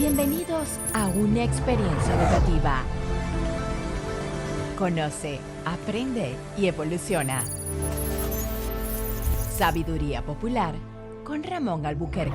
Bienvenidos a una experiencia educativa. Conoce, aprende y evoluciona. Sabiduría Popular con Ramón Albuquerque.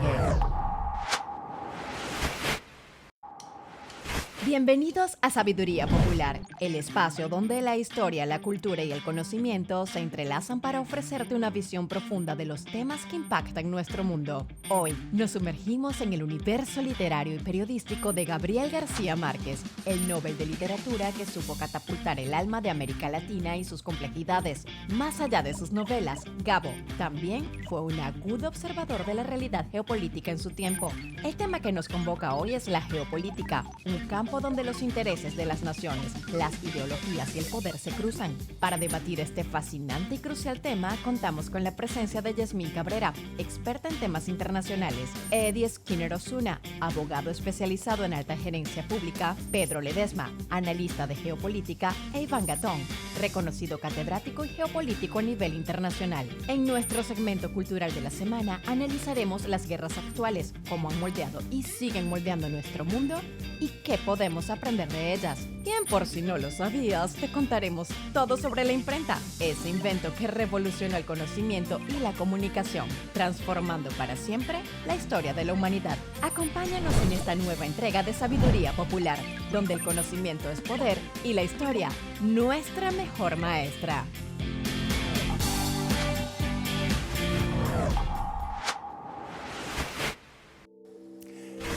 Bienvenidos a Sabiduría Popular, el espacio donde la historia, la cultura y el conocimiento se entrelazan para ofrecerte una visión profunda de los temas que impactan nuestro mundo. Hoy nos sumergimos en el universo literario y periodístico de Gabriel García Márquez, el Nobel de Literatura que supo catapultar el alma de América Latina y sus complejidades. Más allá de sus novelas, Gabo también fue un agudo observador de la realidad geopolítica en su tiempo. El tema que nos convoca hoy es la geopolítica, un campo donde los intereses de las naciones, las ideologías y el poder se cruzan. Para debatir este fascinante y crucial tema, contamos con la presencia de Yasmín Cabrera, experta en temas internacionales, Eddie Skinner Osuna, abogado especializado en alta gerencia pública, Pedro Ledesma, analista de geopolítica, e Iván Gatón, reconocido catedrático y geopolítico a nivel internacional. En nuestro segmento cultural de la semana, analizaremos las guerras actuales, cómo han moldeado y siguen moldeando nuestro mundo y qué podemos aprender de ellas. Bien, por si no lo sabías, te contaremos todo sobre la imprenta, ese invento que revolucionó el conocimiento y la comunicación, transformando para siempre la historia de la humanidad. Acompáñanos en esta nueva entrega de Sabiduría Popular, donde el conocimiento es poder y la historia, nuestra mejor maestra.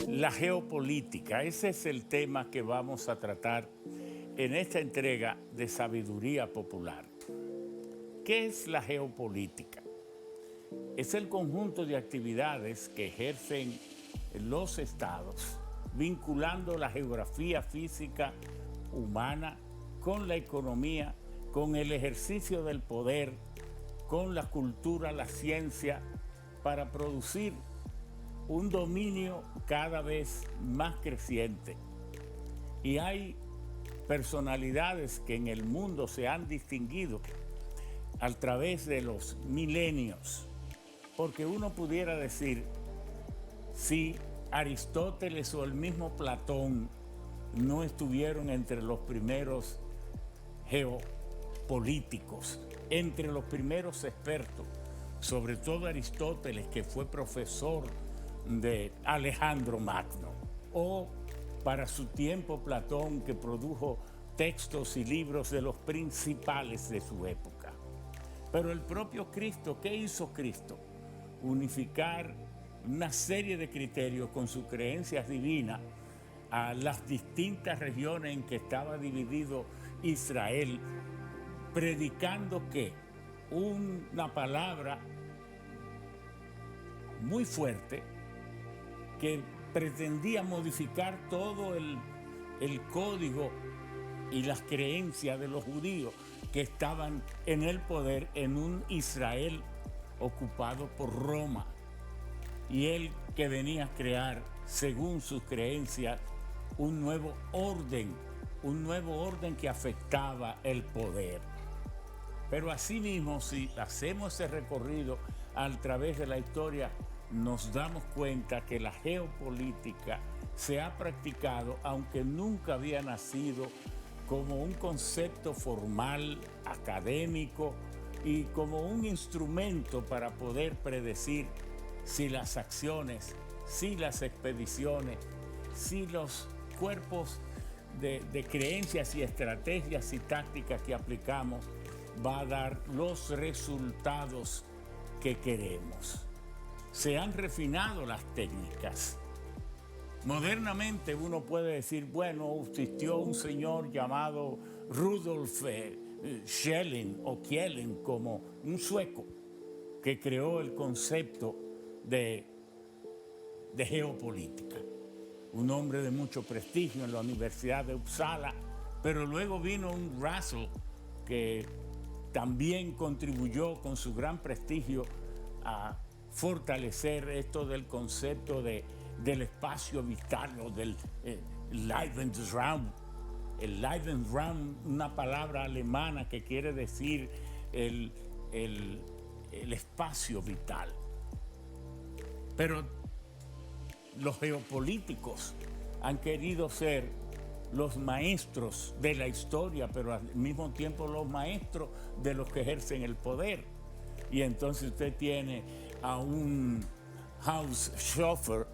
La geopolítica, ese es el tema que vamos a tratar en esta entrega de Sabiduría Popular. ¿Qué es la geopolítica? Es el conjunto de actividades que ejercen los estados, vinculando la geografía física humana con la economía, con el ejercicio del poder, con la cultura, la ciencia, para producir un dominio cada vez más creciente. Y hay personalidades que en el mundo se han distinguido a través de los milenios, porque uno pudiera decir, si Aristóteles o el mismo Platón no estuvieron entre los primeros geopolíticos, entre los primeros expertos, sobre todo Aristóteles, que fue profesor de Alejandro Magno, o para su tiempo Platón, que produjo textos y libros de los principales de su época. Pero el propio Cristo, ¿qué hizo Cristo? Unificar una serie de criterios con sus creencias divinas a las distintas regiones en que estaba dividido Israel, predicando que una palabra muy fuerte que pretendía modificar todo el código y las creencias de los judíos que estaban en el poder en un Israel ocupado por Roma, y él que venía a crear, según sus creencias, un nuevo orden que afectaba el poder. Pero asimismo, si hacemos ese recorrido a través de la historia, nos damos cuenta que la geopolítica se ha practicado, aunque nunca había nacido como un concepto formal, académico, y como un instrumento para poder predecir si las acciones, si las expediciones, si los cuerpos de creencias y estrategias y tácticas que aplicamos va a dar los resultados que queremos. Se han refinado las técnicas. Modernamente uno puede decir, bueno, existió un señor llamado Rudolf Schelling o Kielen, como un sueco, que creó el concepto de geopolítica. Un hombre de mucho prestigio en la Universidad de Uppsala, pero luego vino un Russell que también contribuyó con su gran prestigio a fortalecer esto del concepto del espacio vital o del Lebensraum. El Lebensraum, una palabra alemana que quiere decir el espacio vital. Pero los geopolíticos han querido ser los maestros de la historia, pero al mismo tiempo los maestros de los que ejercen el poder. Y entonces usted tiene a un Horst Schäfer,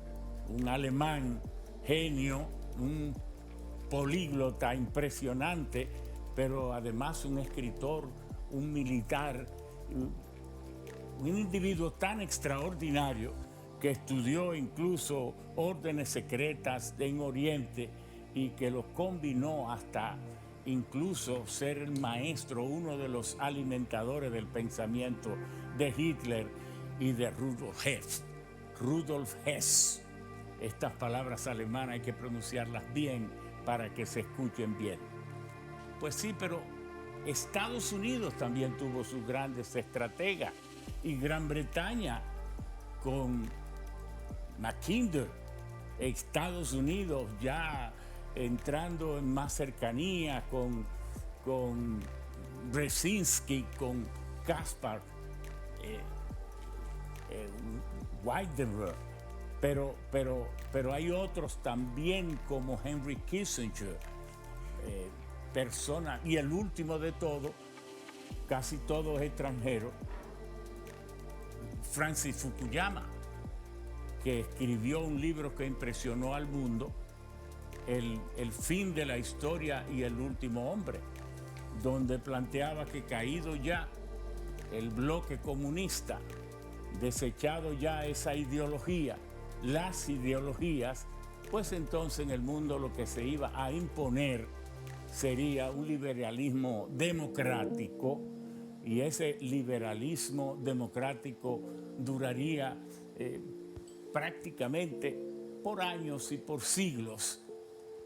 un alemán genio, un políglota impresionante, pero además un escritor, un militar, un individuo tan extraordinario que estudió incluso órdenes secretas en Oriente y que los combinó hasta incluso ser el maestro, uno de los alimentadores del pensamiento de Hitler y de Rudolf Hess. Rudolf Hess. Estas palabras alemanas hay que pronunciarlas bien para que se escuchen bien. Pues sí, pero Estados Unidos también tuvo sus grandes estrategas y Gran Bretaña con Mackinder, Estados Unidos ya entrando en más cercanía con Brzezinski, con Caspar, Weidenberg, pero hay otros también como Henry Kissinger, persona, y el último de todo, casi todos extranjeros, Francis Fukuyama, que escribió un libro que impresionó al mundo, el fin de la historia y el último hombre, donde planteaba que caído ya el bloque comunista, desechado ya esa ideología, las ideologías, pues entonces en el mundo lo que se iba a imponer sería un liberalismo democrático, y ese liberalismo democrático duraría prácticamente por años y por siglos.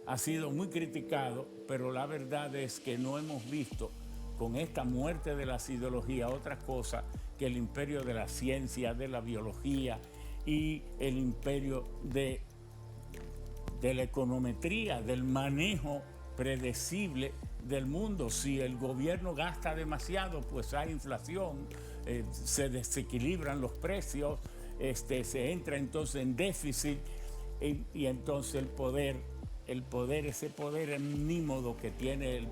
Ha sido muy criticado, pero la verdad es que no hemos visto con esta muerte de las ideologías otra cosa que el imperio de la ciencia, de la biología y el imperio de la econometría, del manejo predecible del mundo. Si el gobierno gasta demasiado, pues hay inflación, se desequilibran los precios, se entra entonces en déficit y entonces ese poder omnímodo que tiene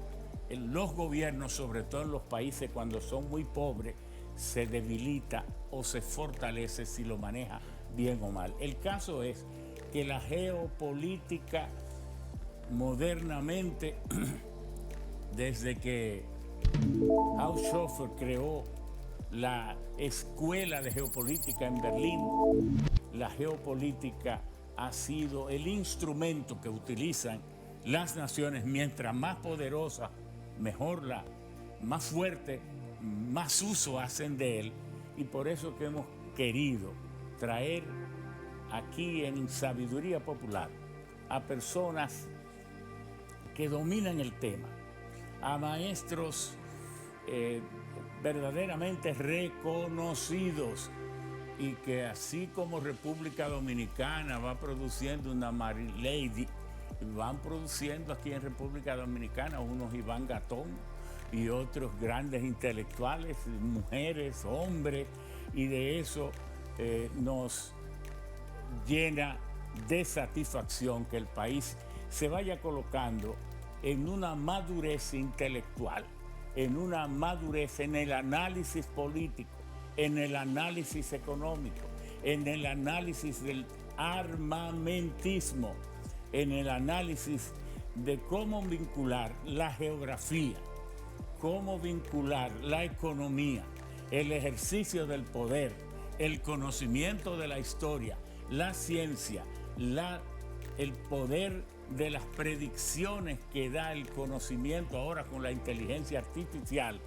los gobiernos, sobre todo en los países cuando son muy pobres, se debilita o se fortalece si lo maneja bien o mal. El caso es que la geopolítica modernamente, desde que Horst Schäfer creó la Escuela de Geopolítica en Berlín, la geopolítica ha sido el instrumento que utilizan las naciones. Mientras más poderosa, mejor más fuerte, más uso hacen de él. Y por eso que hemos querido traer aquí en Sabiduría Popular a personas que dominan el tema, a maestros verdaderamente reconocidos, y que así como República Dominicana va produciendo una Mary Lady, van produciendo aquí en República Dominicana unos Iván Gatón y otros grandes intelectuales, mujeres, hombres, y de eso nos llena de satisfacción que el país se vaya colocando en una madurez intelectual, en una madurez en el análisis político, en el análisis económico, en el análisis del armamentismo, en el análisis de cómo vincular la geografía, cómo vincular la economía, el ejercicio del poder, el conocimiento de la historia, la ciencia, el poder de las predicciones que da el conocimiento ahora con la inteligencia artificial,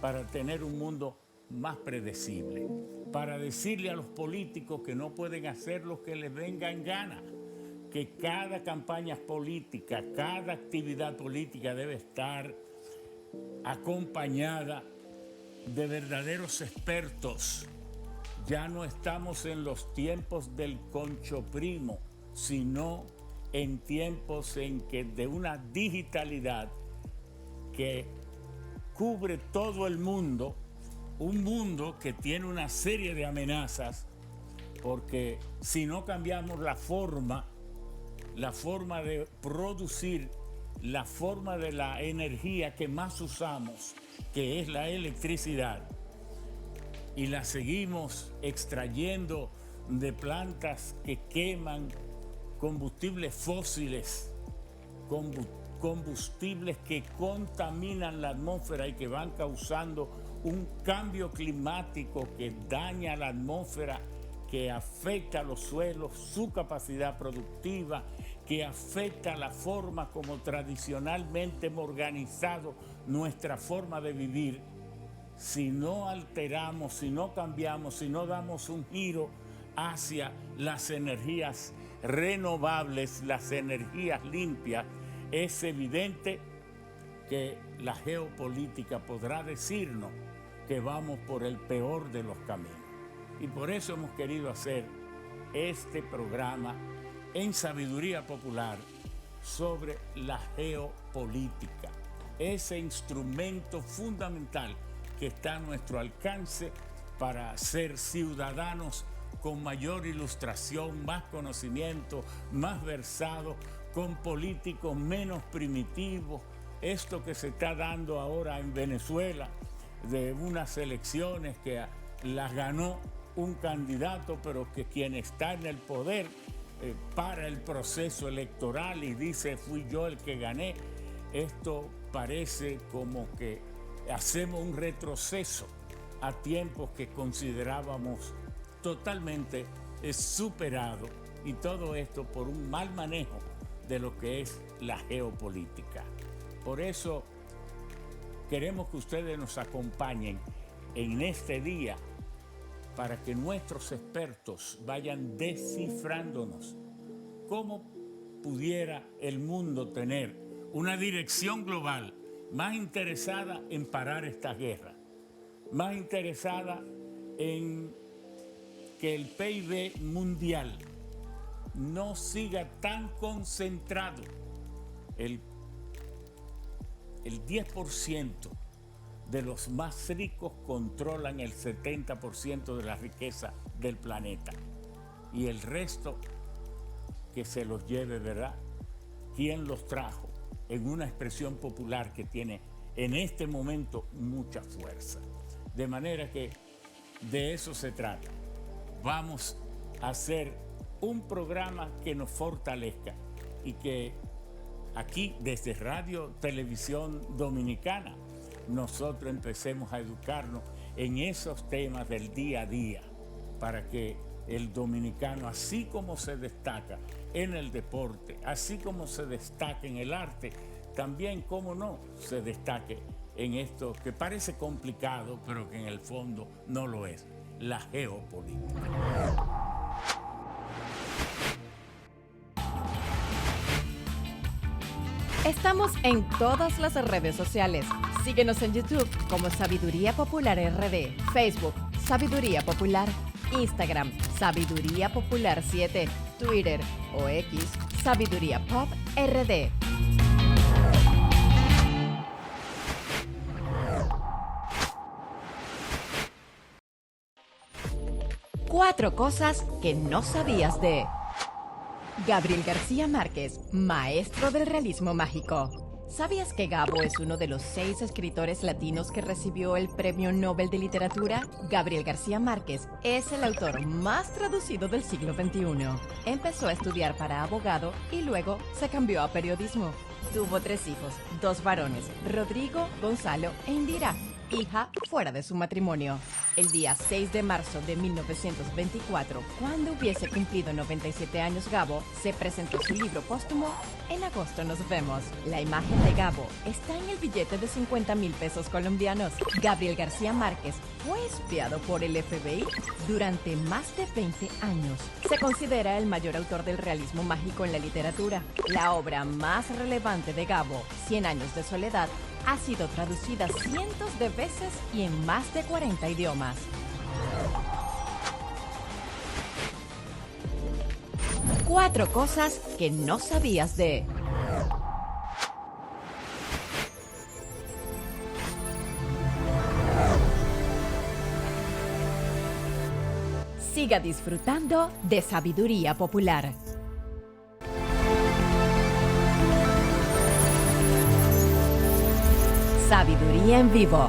para tener un mundo más predecible, para decirle a los políticos que no pueden hacer lo que les venga en gana, que cada campaña política, cada actividad política debe estar acompañada de verdaderos expertos. Ya no estamos en los tiempos del concho primo, sino en tiempos en que de una digitalidad que cubre todo el mundo, un mundo que tiene una serie de amenazas, porque si no cambiamos la forma la forma de producir, la forma de la energía que más usamos, que es la electricidad, y la seguimos extrayendo de plantas que queman combustibles fósiles, combustibles que contaminan la atmósfera y que van causando un cambio climático que daña la atmósfera, que afecta a los suelos, su capacidad productiva, que afecta la forma como tradicionalmente hemos organizado nuestra forma de vivir. Si no alteramos, si no cambiamos, si no damos un giro hacia las energías renovables, las energías limpias, es evidente que la geopolítica podrá decirnos que vamos por el peor de los caminos. Y por eso hemos querido hacer este programa en Sabiduría Popular sobre la geopolítica, ese instrumento fundamental que está a nuestro alcance para ser ciudadanos con mayor ilustración, más conocimiento, más versados, con políticos menos primitivos. Esto que se está dando ahora en Venezuela, de unas elecciones que las ganó un candidato, pero que quien está en el poder para el proceso electoral y dice fui yo el que gané. Esto parece como que hacemos un retroceso a tiempos que considerábamos totalmente superado, y todo esto por un mal manejo de lo que es la geopolítica. Por eso queremos que ustedes nos acompañen en este día para que nuestros expertos vayan descifrándonos cómo pudiera el mundo tener una dirección global más interesada en parar esta guerra, más interesada en que el PIB mundial no siga tan concentrado. El 10% de los más ricos controlan el 70% de la riqueza del planeta. Y el resto que se los lleve, ¿verdad? ¿Quién los trajo? En una expresión popular que tiene en este momento mucha fuerza. De manera que de eso se trata. Vamos a hacer un programa que nos fortalezca y que aquí desde Radio Televisión Dominicana nosotros empecemos a educarnos en esos temas del día a día para que el dominicano, así como se destaca en el deporte, así como se destaca en el arte, también, cómo no, se destaque en esto que parece complicado, pero que en el fondo no lo es, la geopolítica. Estamos en todas las redes sociales. Síguenos en YouTube como Sabiduría Popular RD, Facebook Sabiduría Popular, Instagram Sabiduría Popular 7, Twitter o X Sabiduría Pop RD. Cuatro cosas que no sabías de Gabriel García Márquez, maestro del realismo mágico. ¿Sabías que Gabo es uno de los 6 escritores latinos que recibió el Premio Nobel de Literatura? Gabriel García Márquez es el autor más traducido del siglo XXI. Empezó a estudiar para abogado y luego se cambió a periodismo. Tuvo 3 hijos, 2 varones, Rodrigo, Gonzalo e Indira, hija fuera de su matrimonio. El día 6 de marzo de 1924, cuando hubiese cumplido 97 años Gabo, se presentó su libro póstumo En agosto nos vemos. La imagen de Gabo está en el billete de 50,000 pesos colombianos. Gabriel García Márquez fue espiado por el FBI durante más de 20 años. Se considera el mayor autor del realismo mágico en la literatura. La obra más relevante de Gabo, 100 años de soledad, ha sido traducida cientos de veces y en más de 40 idiomas. Cuatro cosas que no sabías de... Siga disfrutando de Sabiduría Popular. Sabiduría en vivo.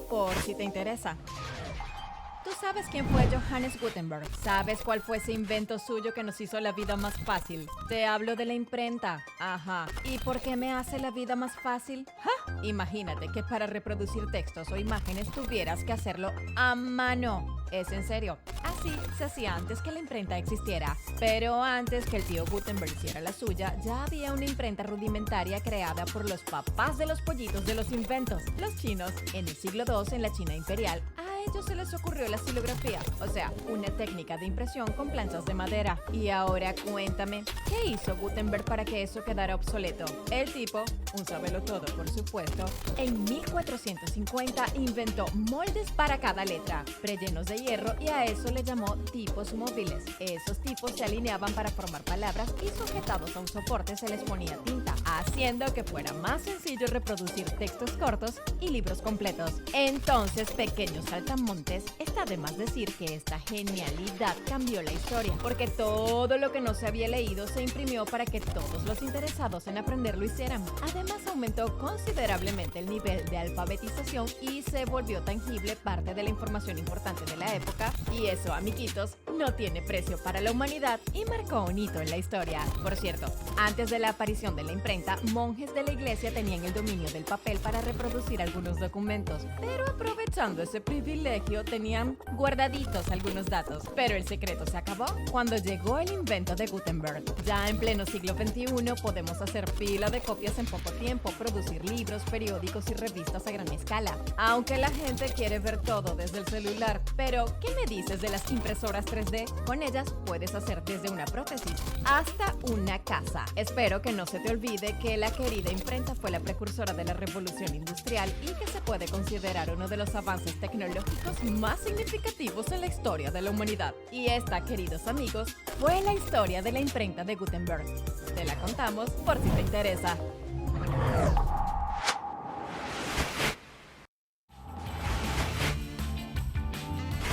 Por si te interesa. ¿Tú sabes quién fue Johannes Gutenberg? ¿Sabes cuál fue ese invento suyo que nos hizo la vida más fácil? Te hablo de la imprenta. Ajá. ¿Y por qué me hace la vida más fácil? ¡Ja! Imagínate que para reproducir textos o imágenes tuvieras que hacerlo a mano. Es en serio. Así se hacía antes que la imprenta existiera. Pero antes que el tío Gutenberg hiciera la suya, ya había una imprenta rudimentaria creada por los papás de los pollitos de los inventos, los chinos. En el siglo II, en la China imperial, a ellos se les ocurrió la xilografía, o sea, una técnica de impresión con planchas de madera. Y ahora cuéntame, ¿qué hizo Gutenberg para que eso quedara obsoleto? El tipo, un sabelotodo por supuesto, en 1450 inventó moldes para cada letra, prellenos de hierro, y a eso le llamó tipos móviles. Esos tipos se alineaban para formar palabras y sujetados a un soporte se les ponía tinta, haciendo que fuera más sencillo reproducir textos cortos y libros completos. Entonces, pequeños saltamontes, está de más decir que esta genialidad cambió la historia, porque todo lo que no se había leído se imprimió para que todos los interesados en aprender lo hicieran. Además, aumentó considerablemente el nivel de alfabetización y se volvió tangible parte de la información importante de la época, y eso, amiguitos, no tiene precio para la humanidad y marcó un hito en la historia. Por cierto, antes de la aparición de la imprenta, monjes de la iglesia tenían el dominio del papel para reproducir algunos documentos, pero aprovechando ese privilegio tenían guardaditos algunos datos. Pero el secreto se acabó cuando llegó el invento de Gutenberg. Ya en pleno siglo XXI podemos hacer pila de copias en poco tiempo, producir libros, periódicos y revistas a gran escala. Aunque la gente quiere ver todo desde el celular. Pero, ¿qué me dices de las impresoras 3D? Con ellas puedes hacer desde una prótesis hasta una casa. Espero que no se te olvide que la querida imprenta fue la precursora de la revolución industrial y que se puede considerar uno de los avances tecnológicos más significativos en la historia de la humanidad. Y esta, queridos amigos, fue la historia de la imprenta de Gutenberg. Te la contamos por si te interesa.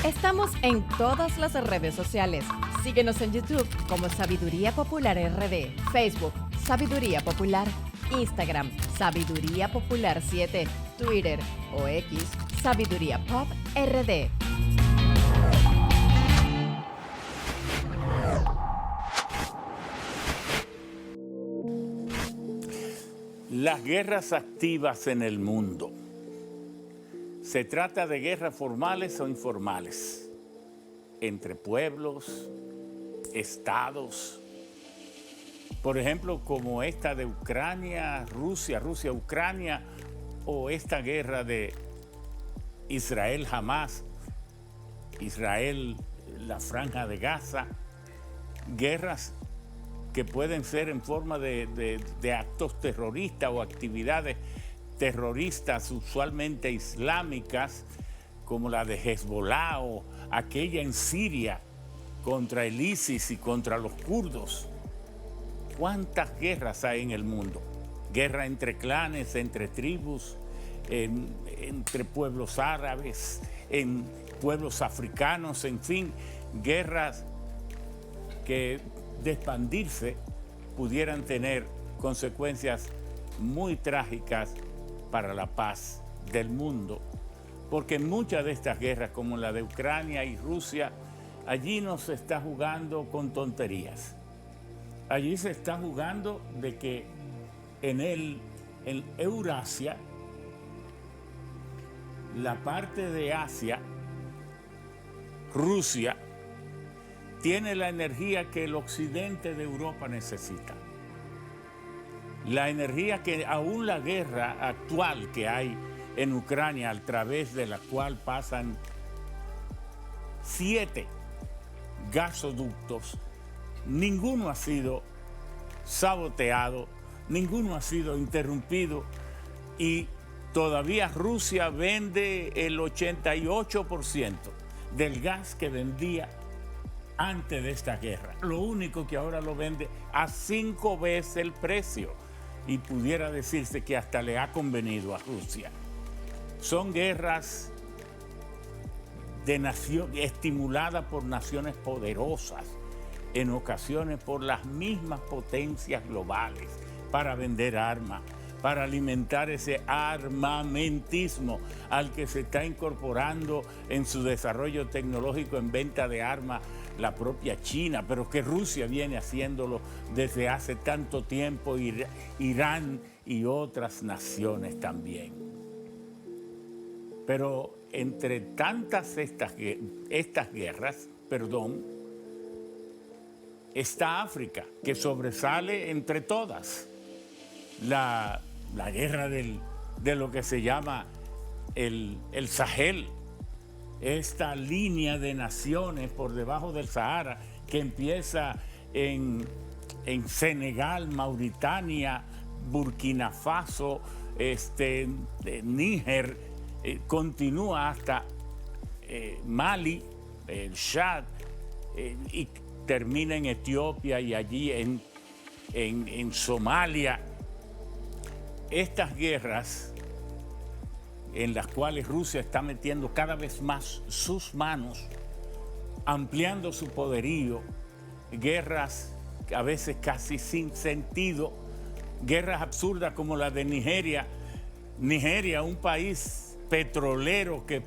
Estamos en todas las redes sociales. Síguenos en YouTube como Sabiduría Popular RD, Facebook Sabiduría Popular, Instagram Sabiduría Popular 7, Twitter o X Sabiduría Pop RD. Las guerras activas en el mundo. Se trata de guerras formales o informales, entre pueblos, estados. Por ejemplo, como esta de Ucrania, Rusia-Ucrania, o esta guerra de Israel-Hamás, Israel, la Franja de Gaza. Guerras que pueden ser en forma de actos terroristas o actividades terroristas usualmente islámicas, como la de Hezbollah o aquella en Siria contra el ISIS y contra los kurdos. ¿Cuántas guerras hay en el mundo? Guerra entre clanes, entre tribus, entre pueblos árabes, en pueblos africanos, en fin, guerras que de expandirse pudieran tener consecuencias muy trágicas para la paz del mundo, porque muchas de estas guerras, como la de Ucrania y Rusia, allí no se está jugando con tonterías. Allí se está jugando de que en Eurasia, la parte de Asia, Rusia, tiene la energía que el occidente de Europa necesita. La energía que aún la guerra actual que hay en Ucrania, a través de la cual pasan 7 gasoductos, ninguno ha sido saboteado, ninguno ha sido interrumpido, y todavía Rusia vende el 88% del gas que vendía antes de esta guerra. Lo único que ahora lo vende a 5 veces el precio, y pudiera decirse que hasta le ha convenido a Rusia. Son guerras de estimuladas por naciones poderosas en ocasiones por las mismas potencias globales para vender armas, para alimentar ese armamentismo al que se está incorporando en su desarrollo tecnológico en venta de armas la propia China, pero que Rusia viene haciéndolo desde hace tanto tiempo, Irán y otras naciones también. Pero entre tantas estas guerras, está África, que sobresale entre todas. La guerra de lo que se llama el Sahel, esta línea de naciones por debajo del Sahara que empieza en Senegal, Mauritania, Burkina Faso, Níger, continúa hasta Mali, el Chad, y termina en Etiopía y allí en Somalia. Estas guerras en las cuales Rusia está metiendo cada vez más sus manos, ampliando su poderío, guerras a veces casi sin sentido, guerras absurdas como la de Nigeria. Nigeria, un país petrolero que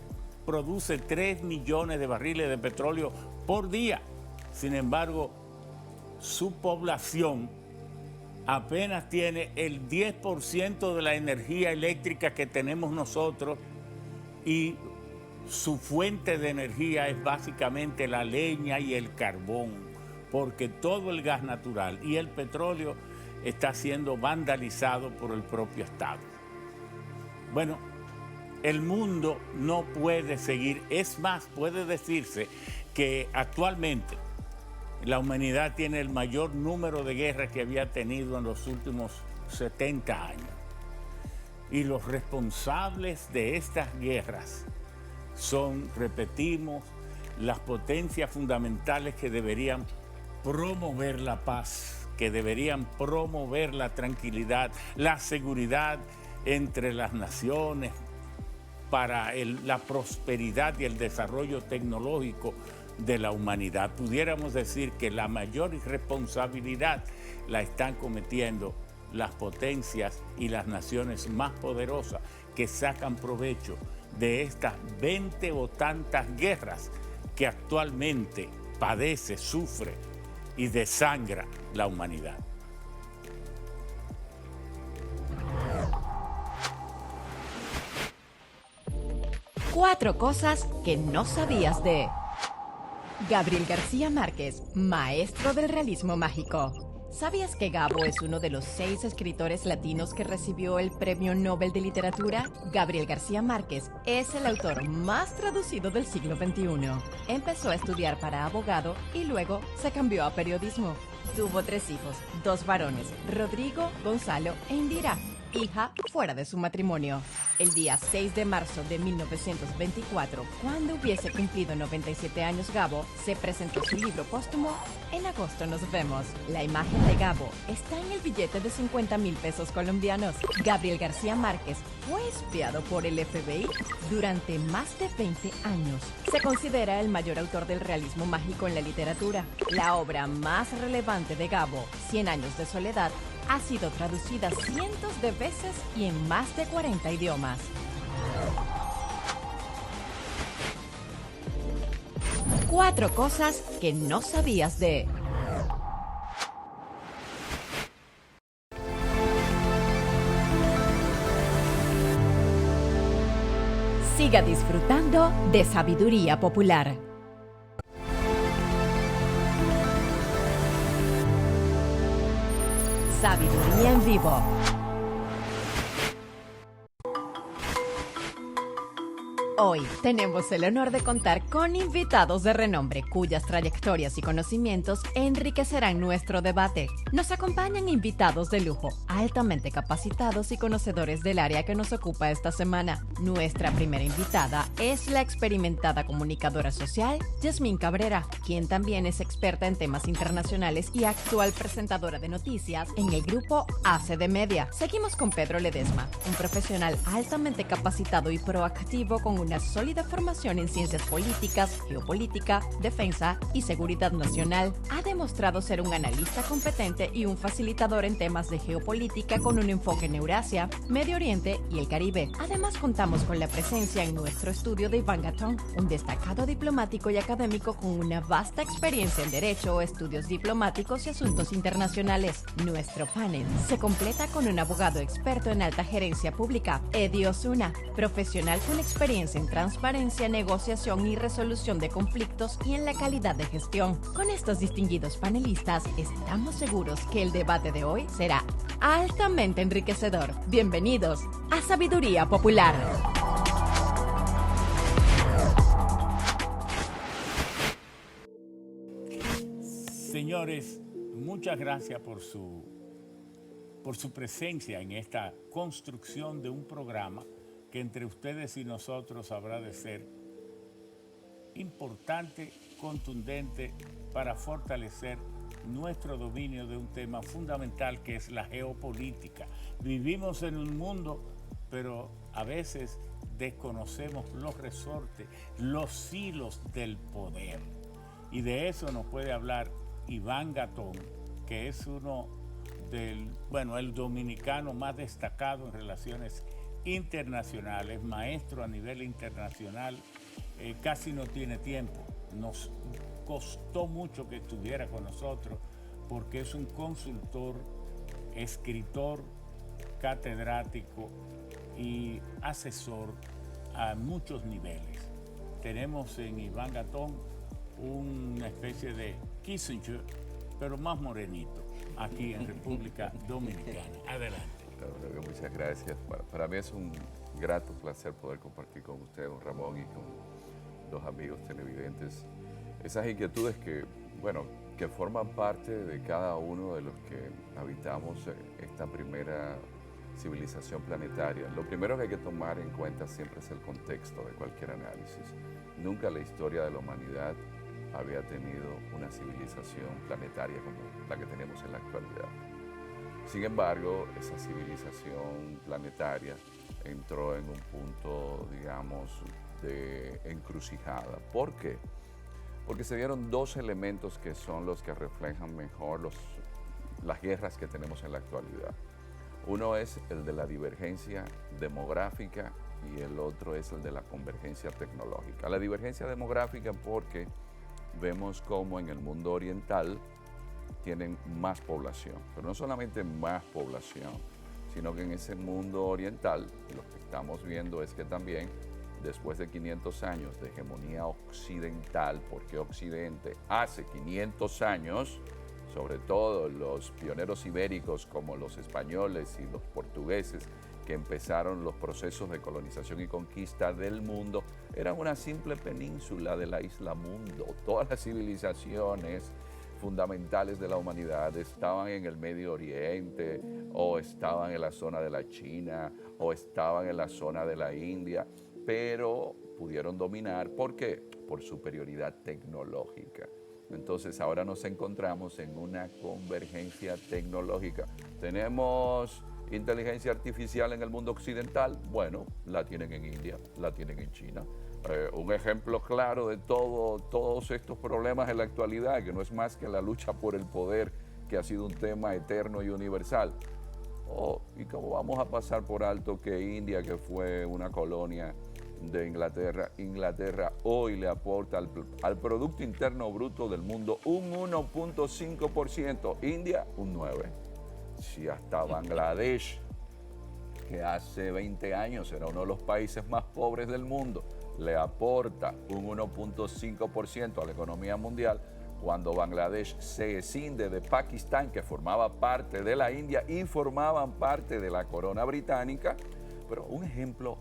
produce 3 millones de barriles de petróleo por día. Sin embargo, su población apenas tiene el 10% de la energía eléctrica que tenemos nosotros y su fuente de energía es básicamente la leña y el carbón, porque todo el gas natural y el petróleo está siendo vandalizado por el propio Estado. Bueno, el mundo no puede seguir, es más, puede decirse que actualmente la humanidad tiene el mayor número de guerras que había tenido en los últimos 70 años. Y los responsables de estas guerras son, repetimos, las potencias fundamentales que deberían promover la paz, que deberían promover la tranquilidad, la seguridad entre las naciones para la prosperidad y el desarrollo tecnológico de la humanidad. Pudiéramos decir que la mayor irresponsabilidad la están cometiendo las potencias y las naciones más poderosas que sacan provecho de estas 20 o tantas guerras que actualmente padece, sufre y desangra la humanidad. Cuatro cosas que no sabías de Gabriel García Márquez, maestro del realismo mágico. ¿Sabías que Gabo es uno de los 6 escritores latinos que recibió el Premio Nobel de Literatura? Gabriel García Márquez es el autor más traducido del siglo XXI. Empezó a estudiar para abogado y luego se cambió a periodismo. Tuvo 3 hijos, 2 varones, Rodrigo, Gonzalo e Indira, hija fuera de su matrimonio. El día 6 de marzo de 1924, cuando hubiese cumplido 97 años Gabo, se presentó su libro póstumo En agosto nos vemos. La imagen de Gabo está en el billete de 50,000 pesos colombianos. Gabriel García Márquez fue espiado por el FBI durante más de 20 años. Se considera el mayor autor del realismo mágico en la literatura. La obra más relevante de Gabo, 100 años de soledad, ha sido traducida cientos de veces y en más de 40 idiomas. Cuatro cosas que no sabías de Siga disfrutando de Sabiduría Popular. Sabiduría en vivo. Hoy tenemos el honor de contar con invitados de renombre cuyas trayectorias y conocimientos enriquecerán nuestro debate. Nos acompañan invitados de lujo, altamente capacitados y conocedores del área que nos ocupa esta semana. Nuestra primera invitada es la experimentada comunicadora social Yasmín Cabrera, quien también es experta en temas internacionales y actual presentadora de noticias en el grupo ACD Media. Seguimos con Pedro Ledesma, un profesional altamente capacitado y proactivo con una sólida formación en ciencias políticas, geopolítica, defensa y seguridad nacional. Ha demostrado ser un analista competente y un facilitador en temas de geopolítica con un enfoque en Eurasia, Medio Oriente y el Caribe. Además, contamos con la presencia en nuestro estudio de Iván Gatón, un destacado diplomático y académico con una vasta experiencia en Derecho, estudios diplomáticos y asuntos internacionales. Nuestro panel se completa con un abogado experto en alta gerencia pública, Eddie Osuna, profesional con experiencia en transparencia, negociación y resolución de conflictos y en la calidad de gestión. Con estos distinguidos panelistas, estamos seguros que el debate de hoy será altamente enriquecedor. Bienvenidos a Sabiduría Popular. Señores, muchas gracias por su presencia en esta construcción de un programa que entre ustedes y nosotros habrá de ser importante, contundente, para fortalecer nuestro dominio de un tema fundamental que es la geopolítica. Vivimos en un mundo, pero a veces desconocemos los resortes, los hilos del poder. Y de eso nos puede hablar Iván Gatón, que es el dominicano más destacado en relaciones internacionales, maestro a nivel internacional, casi no tiene tiempo. Nos costó mucho que estuviera con nosotros porque es un consultor, escritor, catedrático y asesor a muchos niveles. Tenemos en Iván Gatón una especie de Kissinger, pero más morenito, aquí en República Dominicana. Adelante. Muchas gracias. Para mí es un grato placer poder compartir con usted, don Ramón, y con los amigos televidentes esas inquietudes que forman parte de cada uno de los que habitamos esta primera civilización planetaria. Lo primero que hay que tomar en cuenta siempre es el contexto de cualquier análisis. Nunca la historia de la humanidad había tenido una civilización planetaria como la que tenemos en la actualidad. Sin embargo, esa civilización planetaria entró en un punto, digamos, de encrucijada. ¿Por qué? Porque se dieron dos elementos que son los que reflejan mejor las guerras que tenemos en la actualidad. Uno es el de la divergencia demográfica y el otro es el de la convergencia tecnológica. La divergencia demográfica porque vemos cómo en el mundo oriental tienen más población, pero no solamente más población, sino que en ese mundo oriental lo que estamos viendo es que también después de 500 años de hegemonía occidental, porque Occidente hace 500 años, sobre todo los pioneros ibéricos como los españoles y los portugueses, que empezaron los procesos de colonización y conquista del mundo, eran una simple península de la isla mundo. Todas las civilizaciones fundamentales de la humanidad estaban en el Medio Oriente, o estaban en la zona de la China, o estaban en la zona de la India, pero pudieron dominar. ¿Por qué? Por superioridad tecnológica. Entonces ahora nos encontramos en una convergencia tecnológica. Tenemos inteligencia artificial en el mundo occidental, bueno, la tienen en India, la tienen en China. Un ejemplo claro de todos estos problemas en la actualidad, que no es más que la lucha por el poder, que ha sido un tema eterno y universal. Y cómo vamos a pasar por alto que India, que fue una colonia de Inglaterra hoy le aporta al Producto Interno Bruto del mundo un 1.5%, India un 9%. Si hasta Bangladesh, que hace 20 años era uno de los países más pobres del mundo, le aporta un 1.5% a la economía mundial, cuando Bangladesh se escinde de Pakistán, que formaba parte de la India y formaban parte de la corona británica. Pero un ejemplo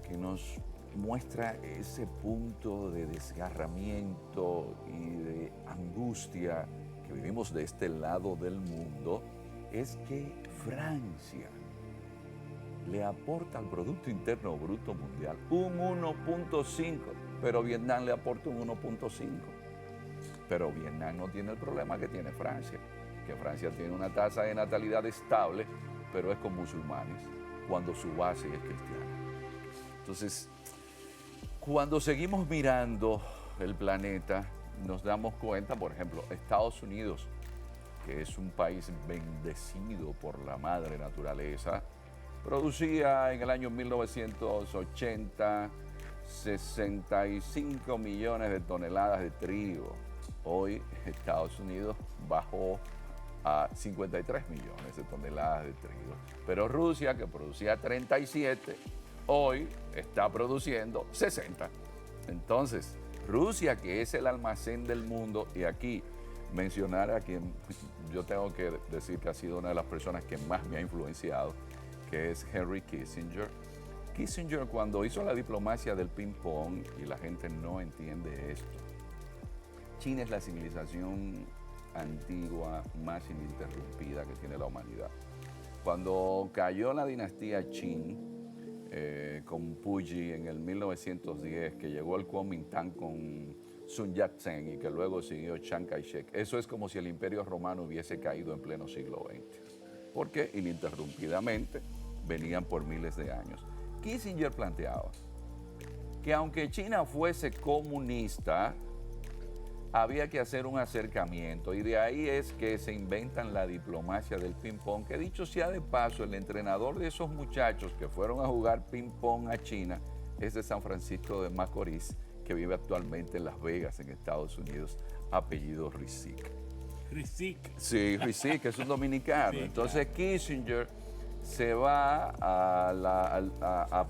que nos muestra ese punto de desgarramiento y de angustia que vivimos de este lado del mundo es que Francia le aporta al Producto Interno Bruto Mundial un 1.5, pero Vietnam le aporta un 1.5. Pero Vietnam no tiene el problema que tiene Francia, que Francia tiene una tasa de natalidad estable, pero es con musulmanes, cuando su base es cristiana. Entonces, Cuando seguimos mirando el planeta, nos damos cuenta, por ejemplo, Estados Unidos, que es un país bendecido por la madre naturaleza, producía en el año 1980 65 millones de toneladas de trigo. Hoy Estados Unidos bajó a 53 millones de toneladas de trigo. Pero Rusia, que producía 37, hoy está produciendo 60. Entonces, Rusia, que es el almacén del mundo, y aquí mencionar a quien yo tengo que decir que ha sido una de las personas que más me ha influenciado, que es Henry Kissinger. Kissinger, cuando hizo la diplomacia del ping-pong, y la gente no entiende esto, China es la civilización antigua más ininterrumpida que tiene la humanidad. Cuando cayó la dinastía Qin, con Puyi en el 1910, que llegó el Kuomintang con Sun Yat-sen y que luego siguió Chiang Kai-shek, eso es como si el Imperio Romano hubiese caído en pleno siglo XX, porque ininterrumpidamente venían por miles de años. Kissinger planteaba que aunque China fuese comunista, había que hacer un acercamiento, y de ahí es que se inventan la diplomacia del ping-pong, que dicho sea de paso, el entrenador de esos muchachos que fueron a jugar ping-pong a China es de San Francisco de Macorís, que vive actualmente en Las Vegas, en Estados Unidos, apellido Rizik. Rizik. Sí, Rizik, es un dominicano. Sí, entonces claro. Kissinger se va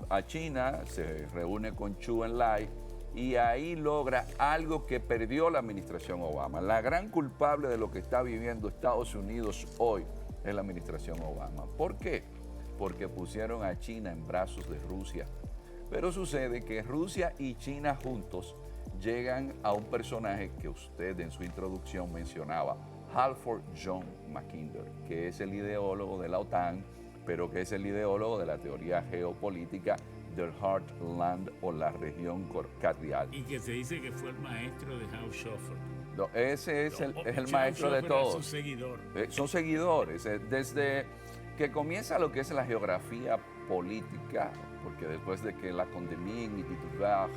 a China, se reúne con Zhou Enlai, y ahí logra algo que perdió la administración Obama. La gran culpable de lo que está viviendo Estados Unidos hoy es la administración Obama. ¿Por qué? Porque pusieron a China en brazos de Rusia. Pero sucede que Rusia y China juntos llegan a un personaje que usted en su introducción mencionaba, Halford John Mackinder, que es el ideólogo de la OTAN, pero que es el ideólogo de la teoría geopolítica del Heartland, o la región cardial. Y que se dice que fue el maestro de Howard Schoffer. No, ese es el maestro de todos. Es su seguidor. Son seguidores. Desde que comienza lo que es la geografía política, porque después de que la Condamine y Duval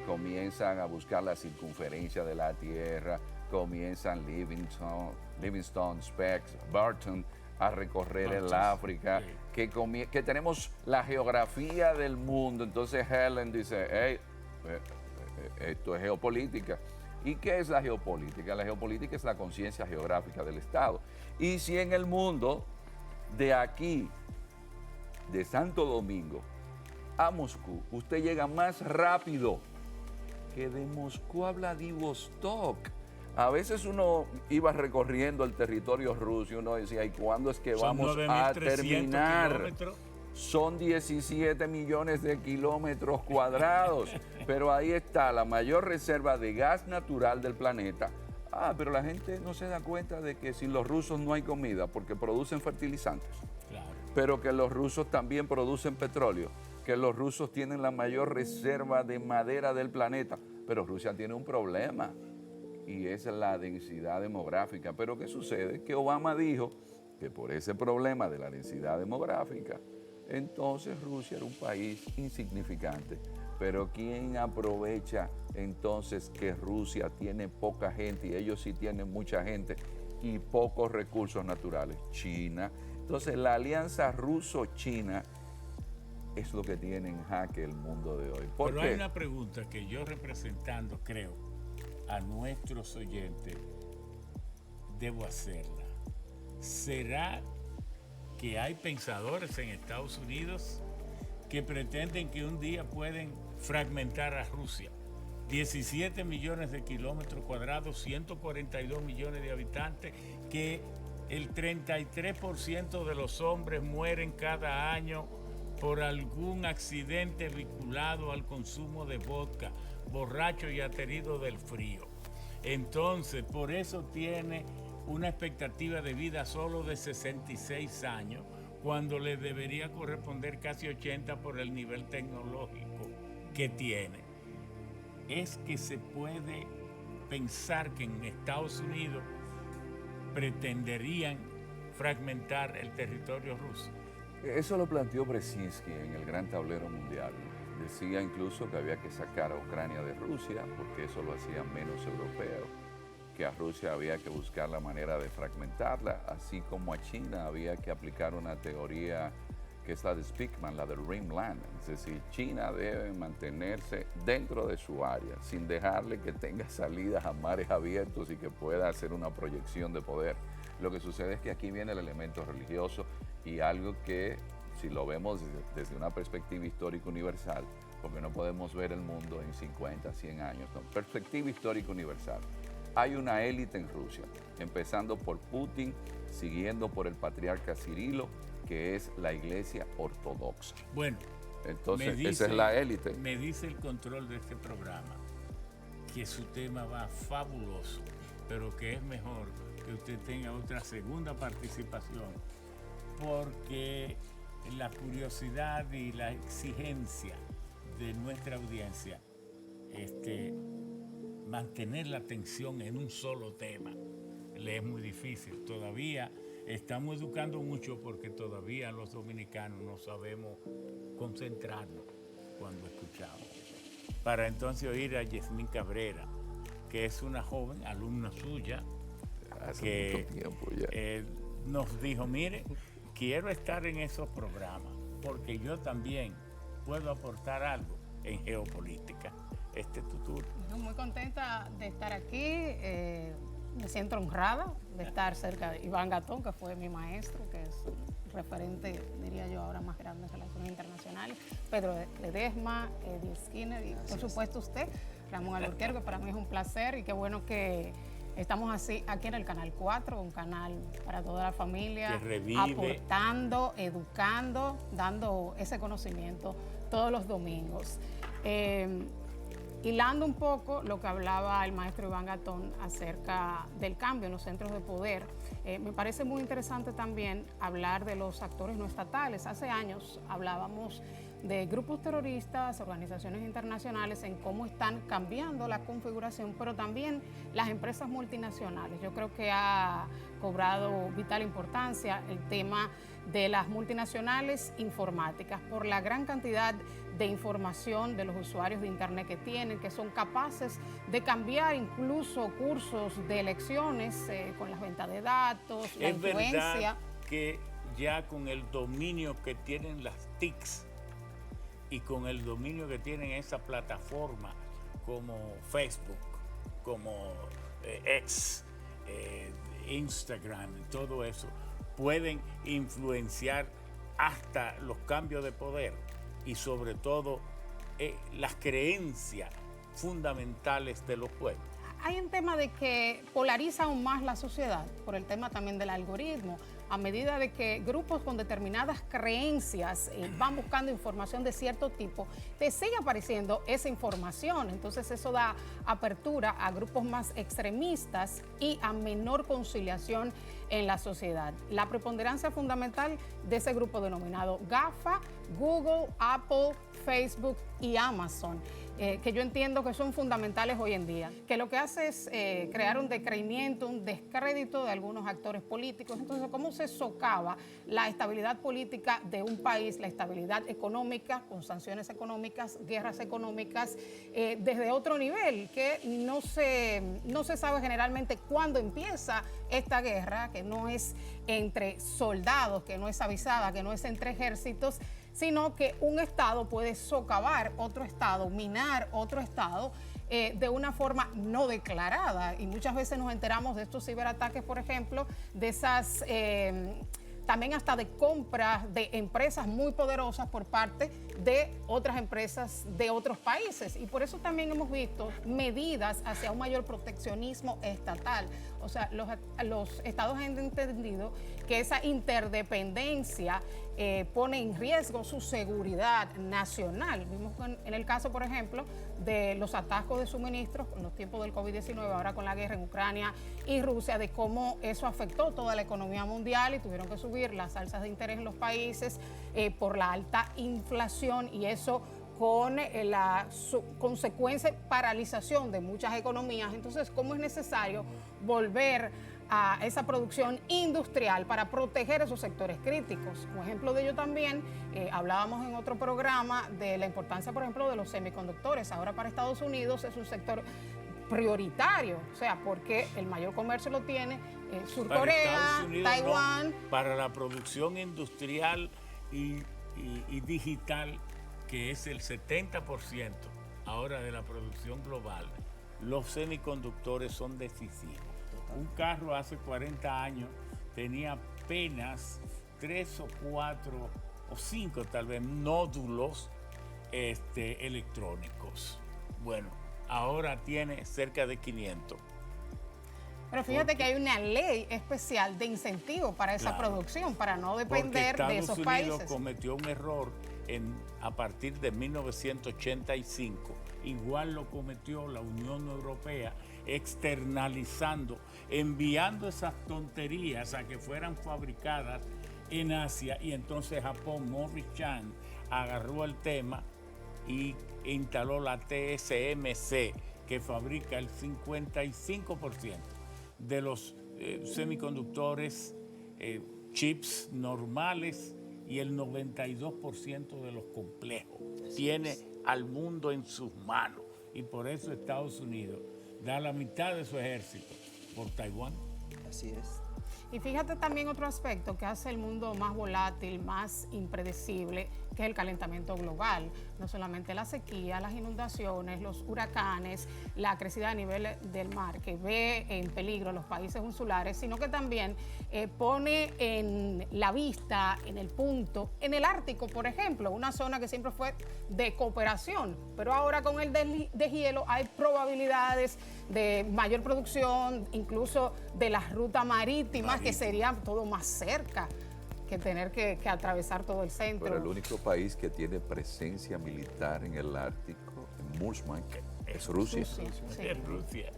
comienzan a buscar la circunferencia de la Tierra, comienzan Livingstone, Speck, Barton a recorrer el África, que tenemos la geografía del mundo. Entonces Helen dice, hey, esto es geopolítica. ¿Y qué es la geopolítica? La geopolítica es la conciencia geográfica del Estado. Y si en el mundo, de aquí, de Santo Domingo a Moscú, usted llega más rápido que de Moscú a Vladivostok. A veces uno iba recorriendo el territorio ruso y uno decía, ¿y cuándo es que vamos a terminar? Kilómetros. Son 17 millones de kilómetros cuadrados, pero ahí está la mayor reserva de gas natural del planeta. Pero la gente no se da cuenta de que sin los rusos no hay comida porque producen fertilizantes. Claro. Pero que los rusos también producen petróleo, que los rusos tienen la mayor reserva de madera del planeta, pero Rusia tiene un problema, y es la densidad demográfica. Pero ¿qué sucede? Que Obama dijo que por ese problema de la densidad demográfica, entonces Rusia era un país insignificante. Pero ¿quién aprovecha entonces que Rusia tiene poca gente y ellos sí tienen mucha gente y pocos recursos naturales? China. Entonces la alianza ruso-china es lo que tiene en jaque el mundo de hoy. Pero hay una pregunta que yo, representando, creo, a nuestros oyentes, debo hacerla. ¿Será que hay pensadores en Estados Unidos que pretenden que un día pueden fragmentar a Rusia? 17 millones de kilómetros cuadrados, 142 millones de habitantes, que el 33% de los hombres mueren cada año por algún accidente vinculado al consumo de vodka, borracho y aterido del frío. Entonces, por eso tiene una expectativa de vida solo de 66 años, cuando le debería corresponder casi 80 por el nivel tecnológico que tiene. Es que se puede pensar que en Estados Unidos pretenderían fragmentar el territorio ruso. Eso lo planteó Brzezinski en el Gran Tablero Mundial. decía incluso que había que sacar a Ucrania de Rusia, porque eso lo hacía menos europeo, que a Rusia había que buscar la manera de fragmentarla, así como a China había que aplicar una teoría que es la de Speakman, la del Rimland. Es decir, China debe mantenerse dentro de su área, sin dejarle que tenga salidas a mares abiertos y que pueda hacer una proyección de poder. Lo que sucede es que aquí viene el elemento religioso y algo que, si lo vemos desde una perspectiva histórica universal, porque no podemos ver el mundo en 50, 100 años, no, perspectiva histórica universal. Hay una élite en Rusia, empezando por Putin, siguiendo por el patriarca Cirilo, que es la iglesia ortodoxa. Bueno, entonces esa es la élite. Me dice el control de este programa que su tema va fabuloso, pero que es mejor que usted tenga otra segunda participación, porque la curiosidad y la exigencia de nuestra audiencia, mantener la atención en un solo tema, le es muy difícil. Todavía estamos educando mucho porque todavía los dominicanos no sabemos concentrarnos cuando escuchamos. Para entonces oír a Yasmín Cabrera, que es una joven alumna suya, Hace mucho tiempo ya. nos dijo, mire, quiero estar en esos programas porque yo también puedo aportar algo en geopolítica. Este es tu turno. Muy contenta de estar aquí. Me siento honrada de estar cerca de Iván Gatón, que fue mi maestro, que es un referente, diría yo, ahora más grande en relaciones internacionales. Pedro Ledesma, Eddie Skinner y, por supuesto, usted, Ramón Alburquerque, que para mí es un placer y qué bueno que estamos así aquí en el Canal 4, un canal para toda la familia, que revive, aportando, educando, dando ese conocimiento todos los domingos. Hilando un poco lo que hablaba el maestro Iván Gatón acerca del cambio en los centros de poder, me parece muy interesante también hablar de los actores no estatales. Hace años hablábamos de grupos terroristas, organizaciones internacionales, en cómo están cambiando la configuración, pero también las empresas multinacionales. Yo creo que ha cobrado vital importancia el tema de las multinacionales informáticas por la gran cantidad de información de los usuarios de Internet que tienen, que son capaces de cambiar incluso cursos de elecciones con las ventas de datos, la influencia. Es verdad que ya con el dominio que tienen las TICs y con el dominio que tienen esa plataforma como Facebook, como X, Instagram, todo eso, pueden influenciar hasta los cambios de poder y sobre todo las creencias fundamentales de los pueblos. Hay un tema de que polariza aún más la sociedad por el tema también del algoritmo. A medida de que grupos con determinadas creencias van buscando información de cierto tipo, te sigue apareciendo esa información. Entonces eso da apertura a grupos más extremistas y a menor conciliación en la sociedad. La preponderancia fundamental de ese grupo denominado GAFA, Google, Apple, Facebook y Amazon, que yo entiendo que son fundamentales hoy en día, que lo que hace es crear un decreimiento, un descrédito de algunos actores políticos. Entonces, ¿cómo se socava la estabilidad política de un país, la estabilidad económica, con sanciones económicas, guerras económicas, desde otro nivel, que no se sabe generalmente cuándo empieza esta guerra, que no es entre soldados, que no es avisada, que no es entre ejércitos, sino que un Estado puede socavar otro Estado, minar otro Estado de una forma no declarada. Y muchas veces nos enteramos de estos ciberataques, por ejemplo, de esas, también hasta de compras de empresas muy poderosas por parte de otras empresas de otros países. Y por eso también hemos visto medidas hacia un mayor proteccionismo estatal. O sea, los estados han entendido que esa interdependencia pone en riesgo su seguridad nacional. Vimos en el caso, por ejemplo, de los atascos de suministros en los tiempos del COVID-19, ahora con la guerra en Ucrania y Rusia, de cómo eso afectó toda la economía mundial y tuvieron que subir las alzas de interés en los países por la alta inflación, y eso con la consecuencia paralización de muchas economías. Entonces, ¿cómo es necesario volver a esa producción industrial para proteger esos sectores críticos. Un ejemplo de ello también, hablábamos en otro programa de la importancia, por ejemplo, de los semiconductores. Ahora para Estados Unidos es un sector prioritario, o sea, porque el mayor comercio lo tiene Sur Corea, Taiwán. No, para la producción industrial y digital, que es el 70% ahora de la producción global, los semiconductores son decisivos. Un carro hace 40 años tenía apenas 3 o 4 o 5 tal vez nódulos electrónicos. Bueno, ahora tiene cerca de 500. Pero fíjate que hay una ley especial de incentivo para esa producción, para no depender de esos países. Estados Unidos cometió un error a partir de 1985. Igual lo cometió la Unión Europea, externalizando, enviando esas tonterías a que fueran fabricadas en Asia, y entonces Japón, Morris Chang, agarró el tema y instaló la TSMC, que fabrica el 55% de los semiconductores, chips normales, y el 92% de los complejos. Tiene al mundo en sus manos, y por eso Estados Unidos da la mitad de su ejército por Taiwán. Así es. Y fíjate también otro aspecto que hace el mundo más volátil, más impredecible, que es el calentamiento global. No solamente la sequía, las inundaciones, los huracanes, la crecida a nivel del mar, que ve en peligro los países insulares, sino que también pone en la vista, en el punto, en el Ártico, por ejemplo, una zona que siempre fue de cooperación, pero ahora con el deshielo hay probabilidades de mayor producción, incluso de las rutas marítimas, que sería todo más cerca que tener que atravesar todo el centro. Pero el único país que tiene presencia militar en el Ártico, en Murmansk, es Rusia. Sí. Es Rusia.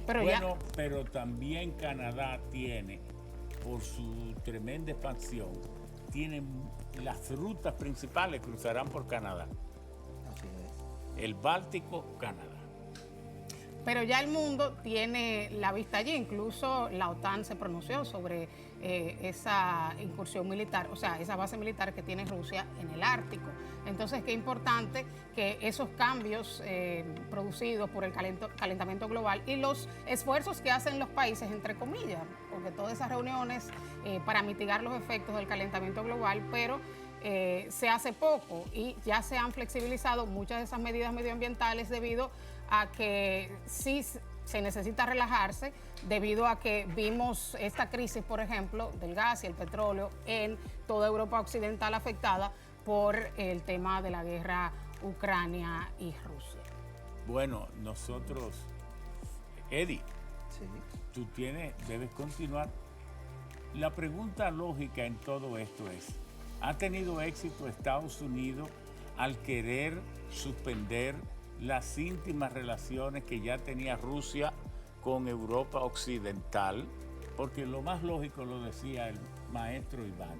Pero bueno, pero también Canadá tiene, por su tremenda expansión, tiene las rutas principales cruzarán por Canadá. Así es. El Báltico, Canadá. Pero ya el mundo tiene la vista allí, incluso la OTAN se pronunció sobre esa incursión militar, o sea, esa base militar que tiene Rusia en el Ártico. Entonces, qué importante que esos cambios producidos por el calentamiento global y los esfuerzos que hacen los países, entre comillas, porque todas esas reuniones para mitigar los efectos del calentamiento global, pero se hace poco y ya se han flexibilizado muchas de esas medidas medioambientales debido a que sí se necesita relajarse, debido a que vimos esta crisis, por ejemplo, del gas y el petróleo en toda Europa occidental afectada por el tema de la guerra Ucrania y Rusia. Bueno, nosotros, Eddie, Sí. tú debes continuar. La pregunta lógica en todo esto es, ¿ha tenido éxito Estados Unidos al querer suspender las íntimas relaciones que ya tenía Rusia con Europa occidental? Porque lo más lógico, lo decía el maestro Iván,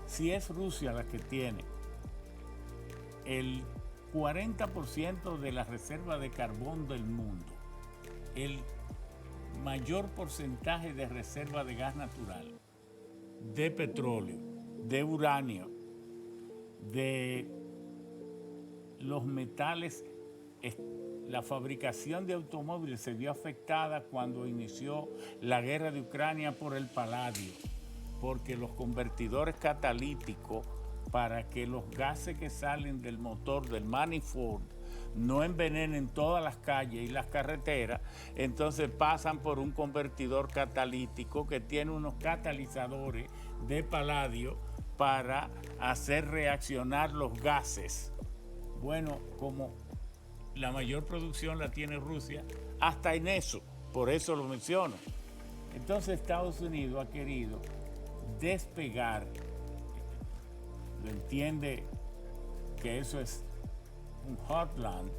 si es Rusia la que tiene el 40% de la reserva de carbón del mundo, el mayor porcentaje de reserva de gas natural, de petróleo, de uranio, de los metales, la fabricación de automóviles se vio afectada cuando inició la guerra de Ucrania por el paladio, porque los convertidores catalíticos, para que los gases que salen del motor del manifold no envenenen todas las calles y las carreteras, entonces pasan por un convertidor catalítico que tiene unos catalizadores de paladio para hacer reaccionar los gases. Bueno, como la mayor producción la tiene Rusia, hasta en eso, por eso lo menciono. Entonces Estados Unidos ha querido despegar, lo entiende que eso es un heartland,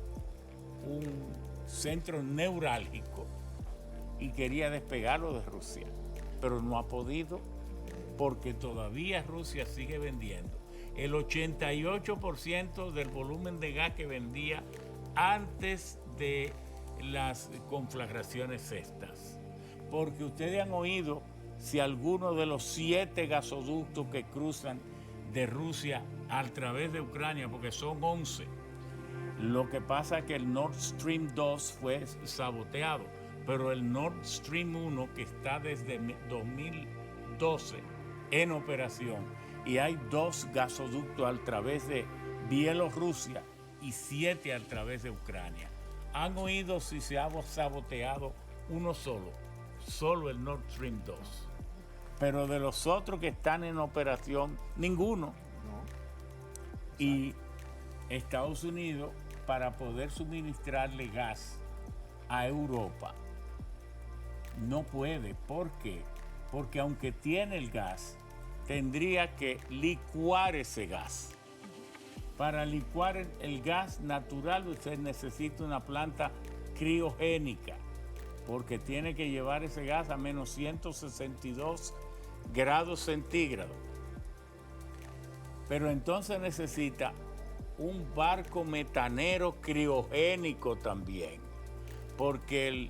un centro neurálgico, y quería despegarlo de Rusia, pero no ha podido, porque todavía Rusia sigue vendiendo el 88% del volumen de gas que vendía antes de las conflagraciones estas. porque ustedes han oído si alguno de los 7 gasoductos que cruzan de Rusia a través de Ucrania, porque son 11. Lo que pasa es que el Nord Stream 2 fue saboteado, pero el Nord Stream 1, que está desde 2012 en operación, y hay 2 gasoductos a través de Bielorrusia y 7 a través de Ucrania. ¿Han oído si se ha saboteado uno solo el Nord Stream 2? Pero de los otros que están en operación, ninguno. No. Y Estados Unidos, para poder suministrarle gas a Europa, no puede. ¿Por qué? Porque aunque tiene el gas, tendría que licuar ese gas. Para licuar el gas natural usted necesita una planta criogénica, porque tiene que llevar ese gas a menos 162 grados centígrados. Pero entonces necesita un barco metanero criogénico también, porque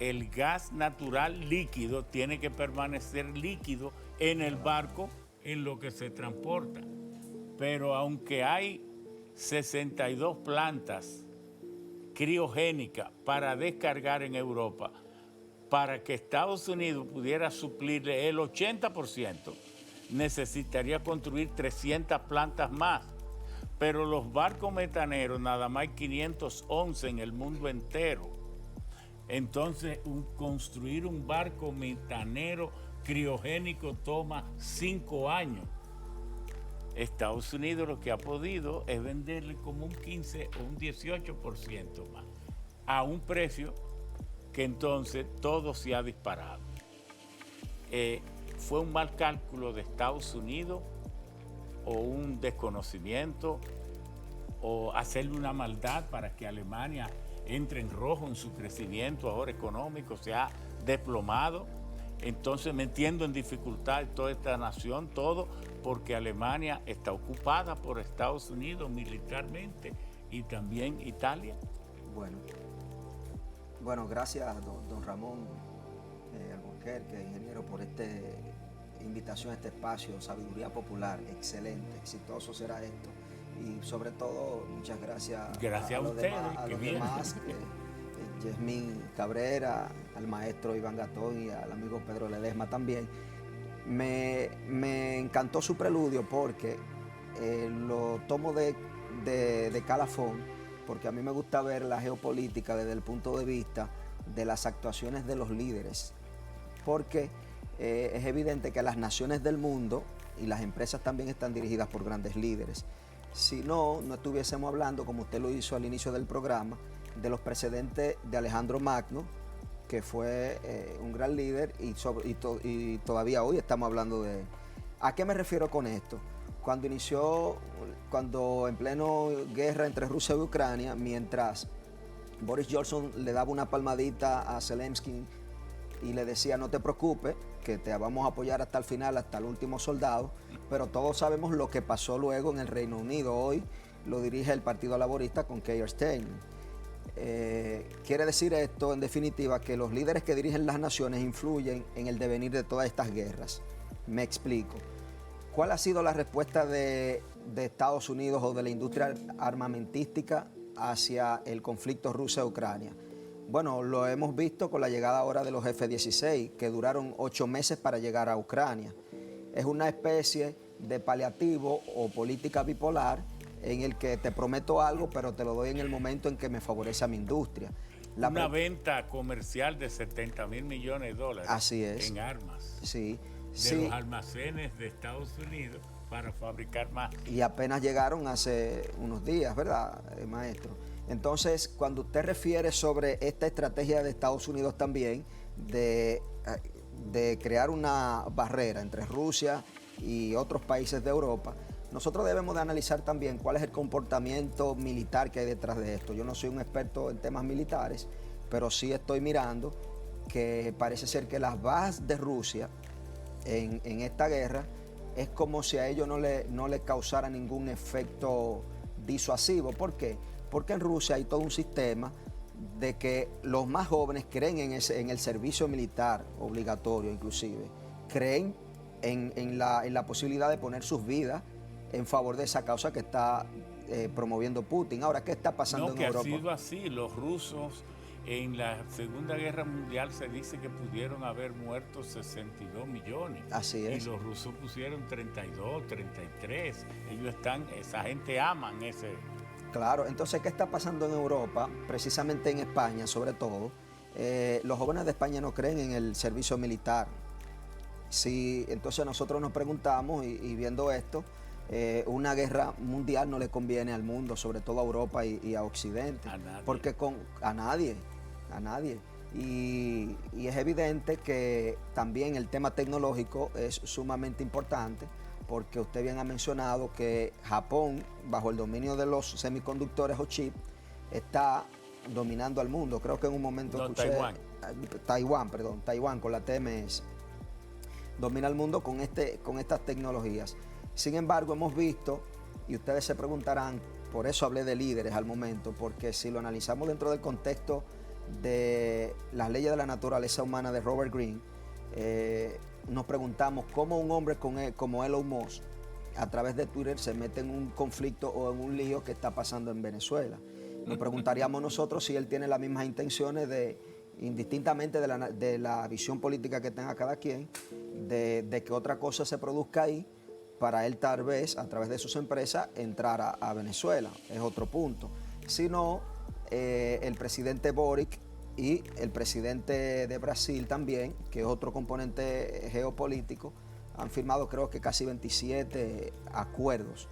el gas natural líquido tiene que permanecer líquido en el barco en lo que se transporta. Pero aunque hay 62 plantas criogénicas para descargar en Europa, para que Estados Unidos pudiera suplirle el 80%, necesitaría construir 300 plantas más. Pero los barcos metaneros, nada más hay 511 en el mundo entero. Entonces, construir un barco metanero criogénico toma 5 años. Estados Unidos lo que ha podido es venderle como un 15 o un 18% más, a un precio que entonces todo se ha disparado. ¿Fue un mal cálculo de Estados Unidos o un desconocimiento o hacerle una maldad para que Alemania entre en rojo en su crecimiento ahora económico? Se ha desplomado, entonces metiendo en dificultad toda esta nación, todo porque Alemania está ocupada por Estados Unidos militarmente y también Italia. Bueno, gracias don Ramón Alburquerque, ingeniero, por esta invitación a este espacio, Sabiduría Popular. Excelente, exitoso será esto. Y sobre todo, muchas gracias a ustedes, a los demás, Yasmín Cabrera, al maestro Iván Gatón y al amigo Pedro Ledesma también. Me encantó su preludio porque lo tomo de calafón, porque a mí me gusta ver la geopolítica desde el punto de vista de las actuaciones de los líderes, porque es evidente que las naciones del mundo y las empresas también están dirigidas por grandes líderes. Si no estuviésemos hablando, como usted lo hizo al inicio del programa, de los precedentes de Alejandro Magno, que fue un gran líder y todavía hoy estamos hablando de él. ¿A qué me refiero con esto? Cuando en pleno guerra entre Rusia y Ucrania, mientras Boris Johnson le daba una palmadita a Zelensky y le decía: no te preocupes, que te vamos a apoyar hasta el final, hasta el último soldado, pero todos sabemos lo que pasó luego en el Reino Unido. Hoy lo dirige el Partido Laborista con Keir Starmer. Quiere decir esto, en definitiva, que los líderes que dirigen las naciones influyen en el devenir de todas estas guerras. Me explico. ¿Cuál ha sido la respuesta de Estados Unidos o de la industria armamentística hacia el conflicto Rusia-Ucrania? Bueno, lo hemos visto con la llegada ahora de los F-16, que duraron 8 meses para llegar a Ucrania. Es una especie de paliativo o política bipolar en el que te prometo algo, pero te lo doy en el momento en que me favorece a mi industria. Una venta comercial de $70,000 millones Así es. En armas. Sí. Los almacenes de Estados Unidos para fabricar más. Y apenas llegaron hace unos días, ¿verdad, maestro? Entonces, cuando usted refiere sobre esta estrategia de Estados Unidos también de crear una barrera entre Rusia y otros países de Europa, nosotros debemos de analizar también cuál es el comportamiento militar que hay detrás de esto. Yo no soy un experto en temas militares, pero sí estoy mirando que parece ser que las bajas de Rusia en esta guerra es como si a ellos no le causara ningún efecto disuasivo. ¿Por qué? Porque en Rusia hay todo un sistema de que los más jóvenes creen en el servicio militar obligatorio inclusive, creen en la posibilidad de poner sus vidas en favor de esa causa que está promoviendo Putin. Ahora, ¿qué está pasando No, en que Europa? ha sido así. Los rusos en la Segunda Guerra Mundial se dice que pudieron haber muerto 62 millones. Así es. Y los rusos pusieron 32, 33. Ellos están, esa gente aman ese. Claro, entonces, ¿qué está pasando en Europa? Precisamente en España, sobre todo. Los jóvenes de España no creen en el servicio militar. Sí, entonces nosotros nos preguntamos, y viendo esto, una guerra mundial no le conviene al mundo, sobre todo a Europa y a Occidente. A nadie. Porque a nadie. Y es evidente que también el tema tecnológico es sumamente importante, porque usted bien ha mencionado que Japón, bajo el dominio de los semiconductores o chips, está dominando al mundo. Creo que en un momento No, escuché... Taiwán, con la TMS. Domina el mundo con estas tecnologías. Sin embargo, hemos visto, y ustedes se preguntarán, por eso hablé de líderes al momento, porque si lo analizamos dentro del contexto de las leyes de la naturaleza humana de Robert Greene, nos preguntamos cómo un hombre como Elon Musk, a través de Twitter, se mete en un conflicto o en un lío que está pasando en Venezuela. Nos preguntaríamos nosotros si él tiene las mismas intenciones indistintamente de la visión política que tenga cada quien, de que otra cosa se produzca ahí, para él tal vez, a través de sus empresas, entrar a Venezuela. Es otro punto. Si no, el presidente Boric y el presidente de Brasil también, que es otro componente geopolítico, han firmado creo que casi 27 acuerdos.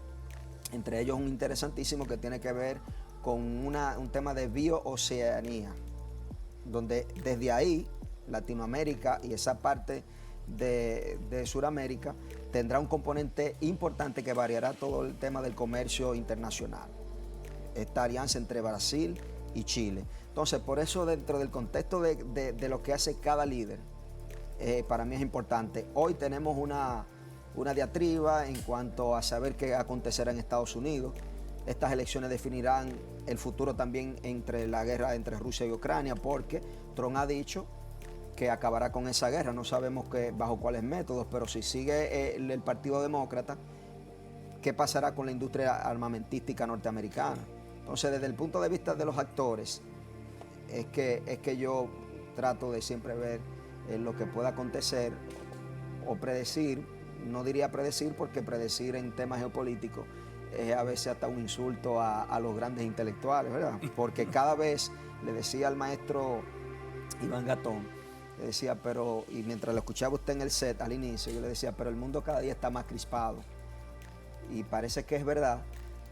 Entre ellos un interesantísimo que tiene que ver con un tema de biooceanía, donde desde ahí Latinoamérica y esa parte de Sudamérica tendrá un componente importante que variará todo el tema del comercio internacional. Esta alianza entre Brasil y Chile. Entonces, por eso dentro del contexto de lo que hace cada líder, para mí es importante. Hoy tenemos una diatriba en cuanto a saber qué acontecerá en Estados Unidos. Estas elecciones definirán el futuro también entre la guerra entre Rusia y Ucrania, porque Trump ha dicho que acabará con esa guerra. No sabemos bajo cuáles métodos, pero si sigue el Partido Demócrata, ¿qué pasará con la industria armamentística norteamericana? Entonces, desde el punto de vista de los actores, es que yo trato de siempre ver lo que pueda acontecer o predecir. No diría predecir, porque predecir en temas geopolíticos es a veces hasta un insulto a los grandes intelectuales, ¿verdad? Porque cada vez le decía al maestro Iván Gatón, le decía, y mientras lo escuchaba usted en el set al inicio, yo le decía, pero el mundo cada día está más crispado. Y parece que es verdad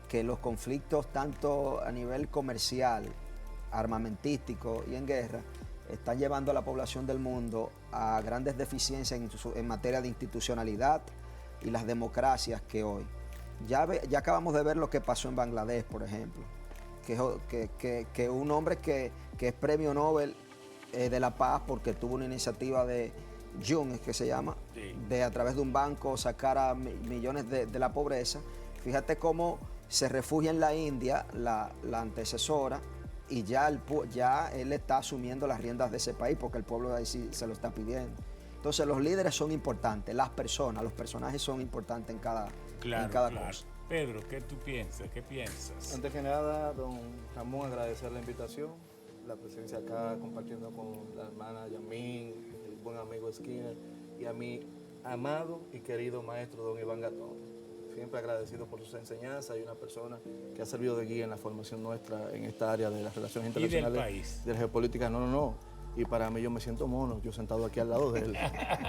que los conflictos, tanto a nivel comercial, armamentístico y en guerra, están llevando a la población del mundo a grandes deficiencias en materia de institucionalidad y las democracias que hoy. Ya acabamos de ver lo que pasó en Bangladesh, por ejemplo, que un hombre que es premio Nobel de la Paz, porque tuvo una iniciativa de Jung, es que se llama, sí, de a través de un banco sacar a millones de la pobreza. Fíjate cómo se refugia en la India, la antecesora, y ya él está asumiendo las riendas de ese país, porque el pueblo de ahí sí se lo está pidiendo. Entonces los líderes son importantes, los personajes son importantes en cada cosa. Pedro, ¿qué tú piensas? ¿Qué piensas? Antes que nada, don Ramón, agradecer la invitación, la presencia acá compartiendo con la hermana Yamín, el buen amigo Skinner y a mi amado y querido maestro don Iván Gatón. Siempre agradecido por sus enseñanzas y una persona que ha servido de guía en la formación nuestra en esta área de las relaciones internacionales. ¿Y del país? De la geopolítica, no. Y para mí yo me siento mono, yo sentado aquí al lado de él.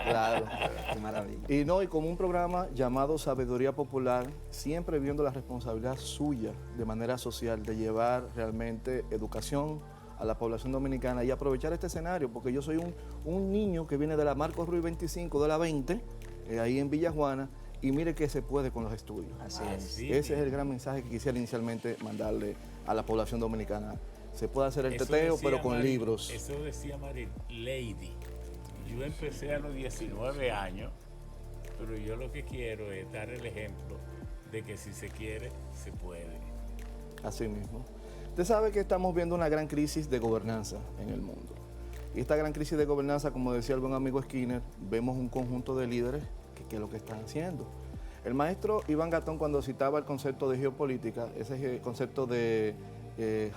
Claro. Qué maravilla. Y como un programa llamado Sabiduría Popular, siempre viendo la responsabilidad suya de manera social de llevar realmente educación a la población dominicana y aprovechar este escenario, porque yo soy un niño que viene de la Marcos Ruiz 25 de la 20, ahí en Villa Juana, y mire que se puede con los estudios. Así es. Ese es el gran mensaje que quisiera inicialmente mandarle a la población dominicana. Se puede hacer el Eso teteo, decía pero con libros. Eso decía Marín, Lady. Yo empecé a los 19 años, pero yo lo que quiero es dar el ejemplo de que si se quiere, se puede. Así mismo. Usted sabe que estamos viendo una gran crisis de gobernanza en el mundo. Y esta gran crisis de gobernanza, como decía el buen amigo Skinner, vemos un conjunto de líderes que es lo que están haciendo. El maestro Iván Gatón, cuando citaba el concepto de geopolítica, ese es el concepto de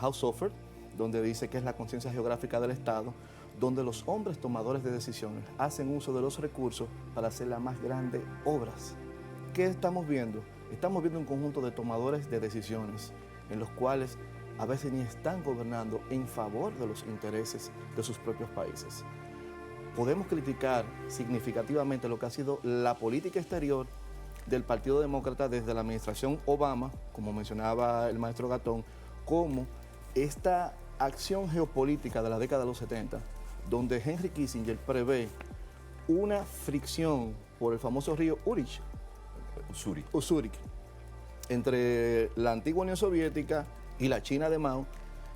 Haushofer, donde dice que es la conciencia geográfica del Estado, donde los hombres tomadores de decisiones hacen uso de los recursos para hacer las más grandes obras. ¿Qué estamos viendo? Estamos viendo un conjunto de tomadores de decisiones en los cuales a veces ni están gobernando en favor de los intereses de sus propios países. Podemos criticar significativamente lo que ha sido la política exterior del Partido Demócrata desde la administración Obama, como mencionaba el maestro Gatón, como esta acción geopolítica de la década de los 70, donde Henry Kissinger prevé una fricción por el famoso río Usurik, entre la antigua Unión Soviética y la China de Mao,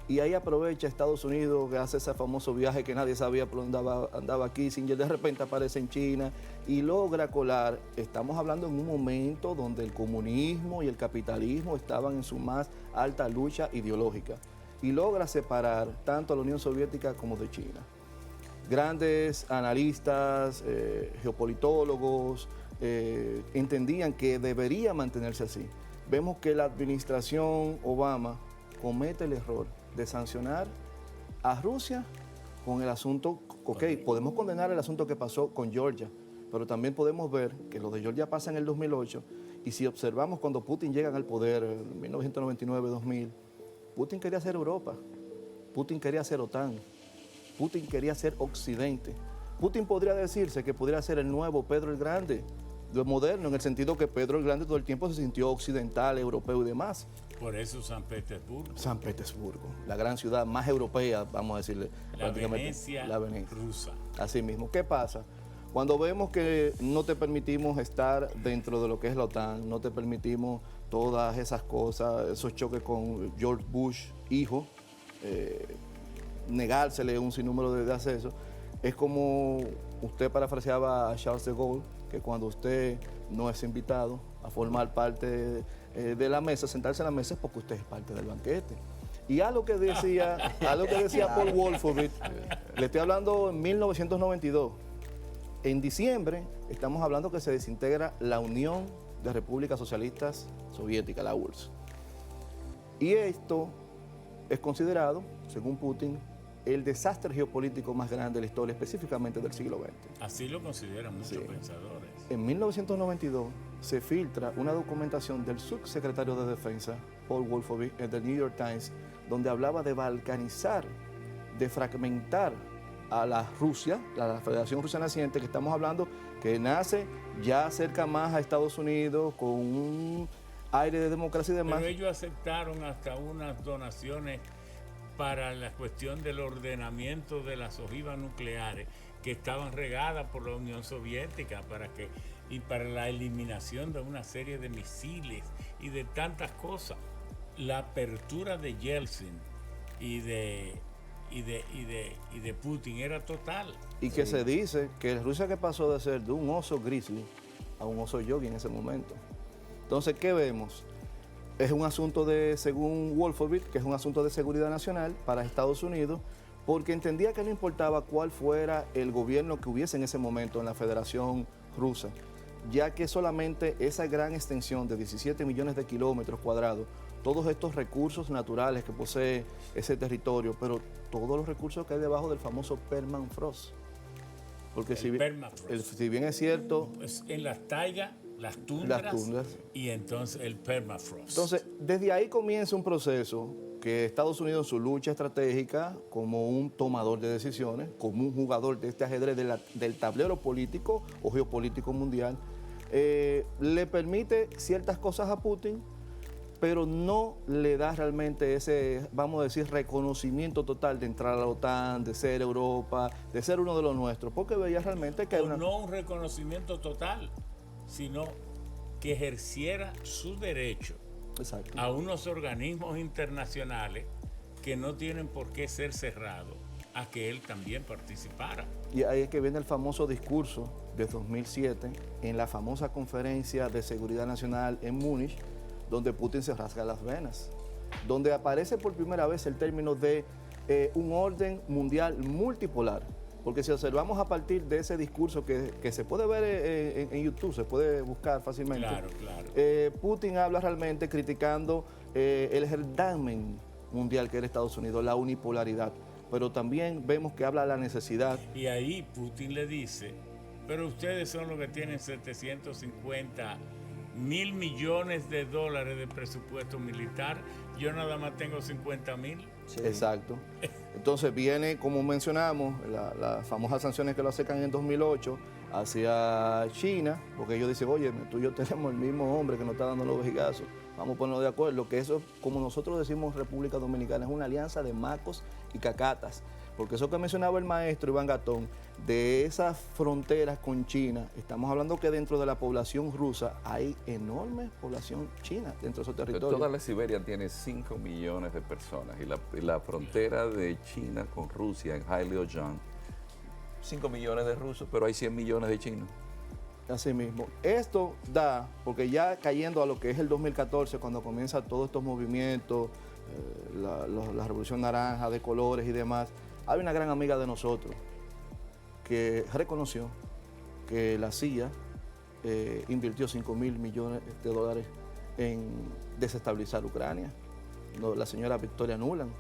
y ahí aprovecha Estados Unidos, que hace ese famoso viaje que nadie sabía por dónde andaba Kissinger, de repente aparece en China y logra colar. Estamos hablando en un momento donde el comunismo y el capitalismo estaban en su más alta lucha ideológica, y logra separar tanto a la Unión Soviética como de China. Grandes analistas, geopolitólogos, entendían que debería mantenerse así. Vemos que la administración Obama comete el error de sancionar a Rusia con el asunto, podemos condenar el asunto que pasó con Georgia, pero también podemos ver que lo de Georgia pasa en el 2008, y si observamos cuando Putin llega al poder en 1999-2000, Putin quería ser Europa, Putin quería ser OTAN, Putin quería ser Occidente. Putin podría decirse que podría ser el nuevo Pedro el Grande, lo moderno, en el sentido que Pedro el Grande todo el tiempo se sintió occidental, europeo y demás. Por eso San Petersburgo. San Petersburgo, la gran ciudad más europea, vamos a decirle. La Venecia rusa. Así mismo. ¿Qué pasa? Cuando vemos que no te permitimos estar dentro de lo que es la OTAN, no te permitimos todas esas cosas, esos choques con George Bush, hijo, negársele un sinnúmero de acceso, es como usted parafraseaba a Charles de Gaulle, que cuando usted no es invitado a formar parte de la mesa, sentarse en la mesa, es porque usted es parte del banquete. Y a lo que decía Paul Wolfowitz, le estoy hablando en 1992. En diciembre estamos hablando que se desintegra la Unión de Repúblicas Socialistas Soviéticas, la URSS. Y esto es considerado, según Putin, el desastre geopolítico más grande de la historia, específicamente del siglo XX. Así lo consideran muchos pensadores. En 1992 se filtra una documentación del subsecretario de Defensa, Paul Wolfowitz, en The New York Times, donde hablaba de balcanizar, de fragmentar a la Rusia, la Federación Rusa naciente, que estamos hablando, que nace ya cerca más a Estados Unidos, con un aire de democracia y demás. Pero ellos aceptaron hasta unas donaciones para la cuestión del ordenamiento de las ojivas nucleares que estaban regadas por la Unión Soviética y para la eliminación de una serie de misiles y de tantas cosas. La apertura de Yeltsin y de Putin era total. Y que se dice que Rusia que pasó de ser de un oso grizzly a un oso yogi en ese momento. Entonces, ¿qué vemos? Es un asunto según Wolfowitz, que es un asunto de seguridad nacional para Estados Unidos, porque entendía que no importaba cuál fuera el gobierno que hubiese en ese momento en la Federación Rusa, ya que solamente esa gran extensión de 17 millones de kilómetros cuadrados, todos estos recursos naturales que posee ese territorio, pero todos los recursos que hay debajo del famoso permafrost. Porque si bien es cierto... Pues en las taigas, las tundras y entonces el permafrost. Entonces, desde ahí comienza un proceso que Estados Unidos en su lucha estratégica, como un tomador de decisiones, como un jugador de este ajedrez del tablero político o geopolítico mundial, le permite ciertas cosas a Putin, pero no le da realmente ese, vamos a decir, reconocimiento total de entrar a la OTAN, de ser Europa, de ser uno de los nuestros, porque veía realmente que hay una... No un reconocimiento total, sino que ejerciera su derecho a unos organismos internacionales que no tienen por qué ser cerrados, a que él también participara. Y ahí es que viene el famoso discurso de 2007, en la famosa conferencia de seguridad nacional en Múnich, donde Putin se rasga las venas. donde aparece por primera vez el término de un orden mundial multipolar. Porque si observamos a partir de ese discurso que se puede ver en YouTube, se puede buscar fácilmente, Claro, claro. Putin habla realmente criticando el germen mundial que era Estados Unidos, la unipolaridad. Pero también vemos que habla de la necesidad. Y ahí Putin le dice, pero ustedes son los que tienen 750 mil millones de dólares de presupuesto militar, yo nada más tengo 50.000. Sí. Exacto. Entonces viene, como mencionamos, las famosas sanciones que lo acercan en 2008 hacia China, porque ellos dicen, oye, tú y yo tenemos el mismo hombre que nos está dando los vejigazos, vamos a ponernos de acuerdo, que eso, como nosotros decimos República Dominicana, es una alianza de macos y cacatas, porque eso que mencionaba el maestro Iván Gatón, de esas fronteras con China, estamos hablando que dentro de la población rusa hay enorme población china dentro de esos territorios. Toda la Siberia tiene 5 millones de personas y la frontera de China con Rusia en Heiliongjiang, 5 millones de rusos, pero hay 100 millones de chinos. Así mismo. Esto da, porque ya cayendo a lo que es el 2014, cuando comienza todos estos movimientos, la Revolución Naranja de colores y demás, hay una gran amiga de nosotros que reconoció que la CIA invirtió 5.000 millones de dólares en desestabilizar Ucrania. La señora Victoria Nuland,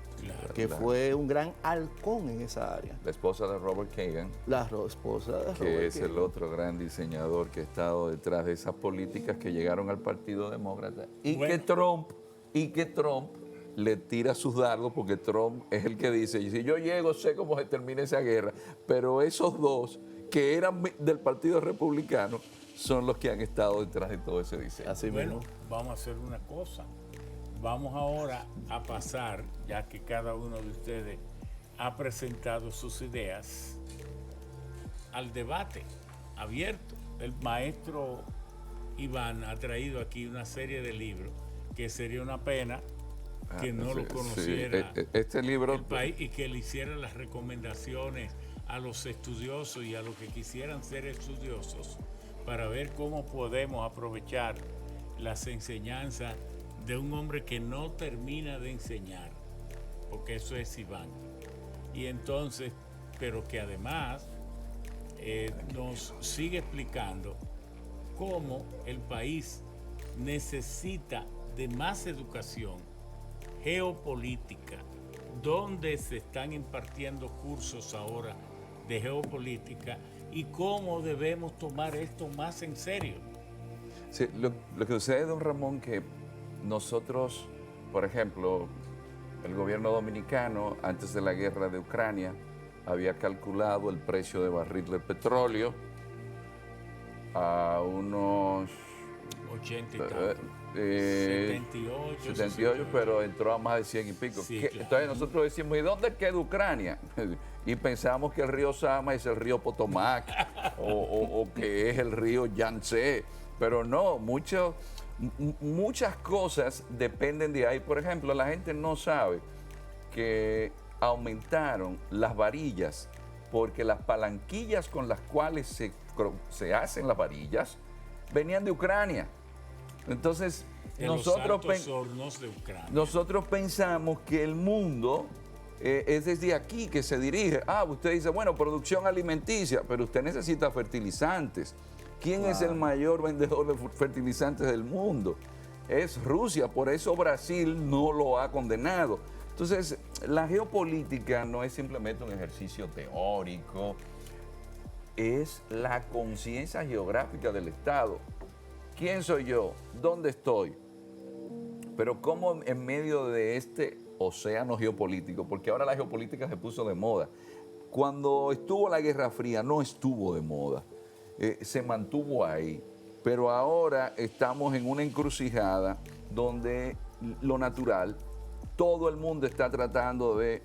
que fue un gran halcón en esa área. La esposa de Robert Kagan, La esposa de Robert que es el Kagan. otro gran diseñador que ha estado detrás de esas políticas que llegaron al Partido Demócrata. Y Bueno. que Trump le tira sus dardos, porque Trump es el que dice, y si yo llego sé cómo se termina esa guerra, pero esos dos que eran del Partido Republicano son los que han estado detrás de todo ese diseño. Así Bueno, mismo. vamos a hacer una cosa. Vamos ahora a pasar, ya que cada uno de ustedes ha presentado sus ideas, al debate abierto. El maestro Iván ha traído aquí una serie de libros que sería una pena que no Sí, lo sí. conociera Este libro, el país y que le hiciera las recomendaciones a los estudiosos y a los que quisieran ser estudiosos para ver cómo podemos aprovechar las enseñanzas de un hombre que no termina de enseñar, porque eso es Iván. Y entonces, pero que además nos sigue explicando cómo el país necesita de más educación geopolítica, donde se están impartiendo cursos ahora de geopolítica y cómo debemos tomar esto más en serio. sí, lo que sucede, don Ramón, que nosotros, por ejemplo, el gobierno dominicano, antes de la guerra de Ucrania, había calculado el precio de barril de petróleo a unos 80 y tanto. 78, 78, pero entró a más de 100 y pico. Sí, claro. Entonces nosotros decimos, ¿y dónde queda Ucrania? Y pensamos que el río Sama es el río Potomac o que es el río Yangtze, pero no, muchas cosas dependen de ahí. Por ejemplo, la gente no sabe que aumentaron las varillas porque las palanquillas con las cuales se hacen las varillas venían de Ucrania. Entonces, De los altos hornos de Ucrania. nosotros pensamos que el mundo es desde aquí que se dirige. Usted dice, bueno, producción alimenticia, pero usted necesita fertilizantes. ¿Quién es el mayor vendedor de fertilizantes del mundo? Es Rusia, por eso Brasil no lo ha condenado. Entonces, la geopolítica no es simplemente un ejercicio teórico, es la conciencia geográfica del Estado. ¿Quién soy yo? ¿Dónde estoy? Pero cómo en medio de este océano geopolítico, porque ahora la geopolítica se puso de moda. Cuando estuvo la Guerra Fría no estuvo de moda, se mantuvo ahí. Pero ahora estamos en una encrucijada donde lo natural, todo el mundo está tratando de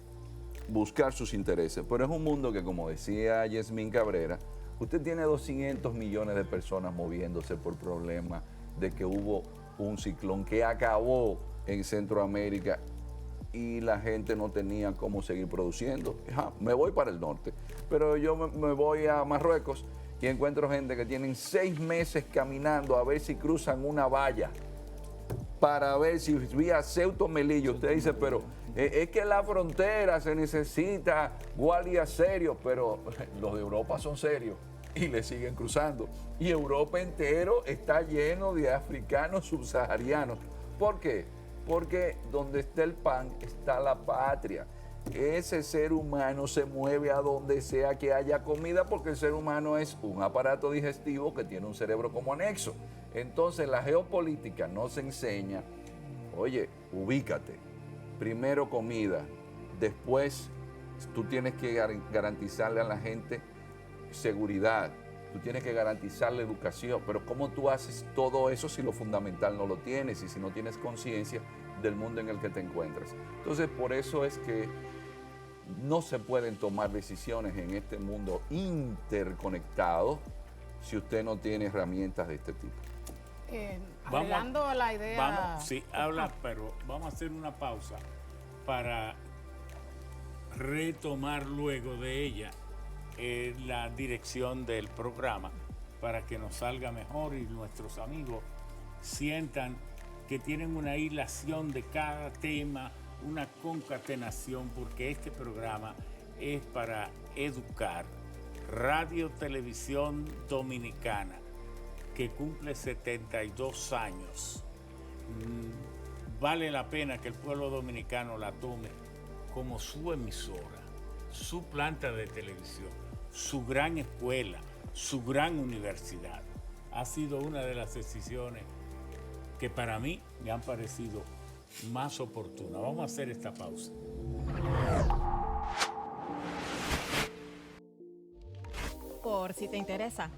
buscar sus intereses. Pero es un mundo que, como decía Yasmín Cabrera, usted tiene 200 millones de personas moviéndose por problemas de que hubo un ciclón que acabó en Centroamérica y la gente no tenía cómo seguir produciendo. Me voy para el norte, pero yo me voy a Marruecos y encuentro gente que tienen 6 meses caminando a ver si cruzan una valla para ver si vía Ceuta o Melilla. Usted dice, pero es que la frontera se necesita guardias serios, pero los de Europa son serios y le siguen cruzando. Y Europa entero está lleno de africanos subsaharianos. ¿Por qué? Porque donde está el pan está la patria. Ese ser humano se mueve a donde sea que haya comida porque el ser humano es un aparato digestivo que tiene un cerebro como anexo. Entonces la geopolítica nos enseña, oye, ubícate, primero comida, después tú tienes que garantizarle a la gente seguridad, tú tienes que garantizarle educación, pero ¿cómo tú haces todo eso si lo fundamental no lo tienes y si no tienes conciencia del mundo en el que te encuentras? Entonces por eso es que no se pueden tomar decisiones en este mundo interconectado si usted no tiene herramientas de este tipo. Agregando a la idea... Vamos, sí, habla, pero vamos a hacer una pausa para retomar luego de ella la dirección del programa para que nos salga mejor y nuestros amigos sientan que tienen una hilación de cada tema, una concatenación, porque este programa es para educar. Radio Televisión Dominicana, que cumple 72 años. Vale la pena que el pueblo dominicano la tome como su emisora, su planta de televisión, su gran escuela, su gran universidad. Ha sido una de las decisiones que para mí me han parecido más oportunas. Vamos a hacer esta pausa. Por si te interesa.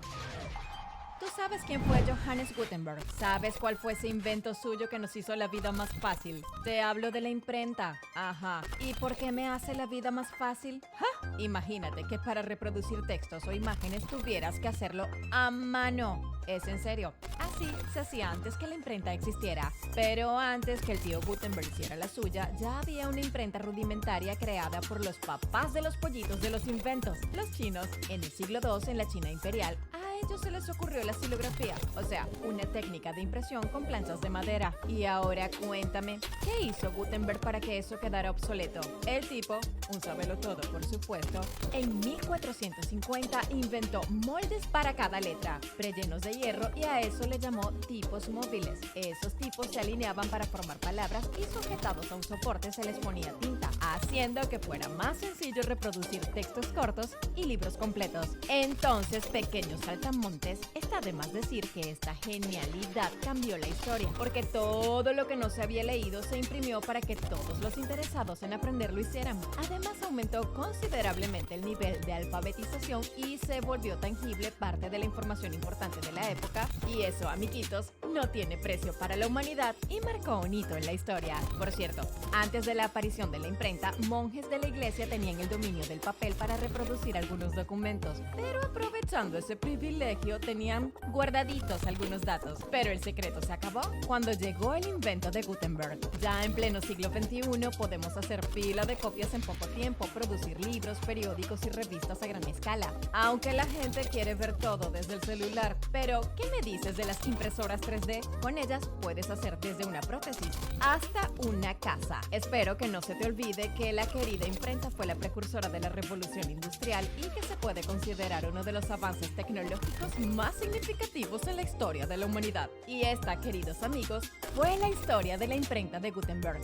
¿Tú sabes quién fue Johannes Gutenberg? ¿Sabes cuál fue ese invento suyo que nos hizo la vida más fácil? Te hablo de la imprenta. Ajá. ¿Y por qué me hace la vida más fácil? ¡Ja! Imagínate que para reproducir textos o imágenes tuvieras que hacerlo a mano. Es en serio. Así se hacía antes que la imprenta existiera. Pero antes que el tío Gutenberg hiciera la suya, ya había una imprenta rudimentaria creada por los papás de los pollitos de los inventos, los chinos. En el siglo II, en la China imperial, a ellos se les ocurrió la silografía, o sea, una técnica de impresión con planchas de madera. Y ahora cuéntame, ¿qué hizo Gutenberg para que eso quedara obsoleto? El tipo, un sabelotodo por supuesto, en 1450 inventó moldes para cada letra, prellenos de hierro, y a eso le llamó tipos móviles. Esos tipos se alineaban para formar palabras y sujetados a un soporte se les ponía tinta, haciendo que fuera más sencillo reproducir textos cortos y libros completos. Entonces, pequeños saltamontes, está de más decir que esta genialidad cambió la historia, porque todo lo que no se había leído se imprimió para que todos los interesados en aprender lo hicieran. Además, aumentó considerablemente el nivel de alfabetización y se volvió tangible parte de la información importante de la época, y eso, amiguitos, no tiene precio para la humanidad y marcó un hito en la historia. Por cierto, antes de la aparición de la imprenta, monjes de la iglesia tenían el dominio del papel para reproducir algunos documentos, pero aprovechando ese privilegio tenían guardaditos algunos datos. Pero el secreto se acabó cuando llegó el invento de Gutenberg. Ya en pleno siglo XXI podemos hacer fila de copias en poco tiempo, producir libros, periódicos y revistas a gran escala. Aunque la gente quiere ver todo desde el celular. Pero, ¿qué me dices de las impresoras 3D? Con ellas puedes hacer desde una prótesis hasta una casa. Espero que no se te olvide que la querida imprenta fue la precursora de la revolución industrial y que se puede considerar uno de los avances tecnológicos más significativos en la historia de la humanidad. Y esta, queridos amigos, fue la historia de la imprenta de Gutenberg.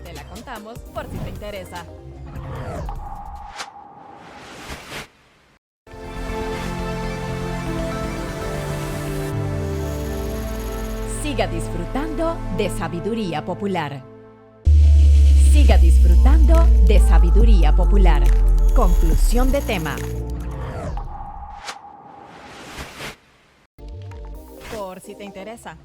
Te la contamos por si te interesa. Siga disfrutando de sabiduría popular. Siga disfrutando de sabiduría popular. Conclusión de tema. Por si te interesa.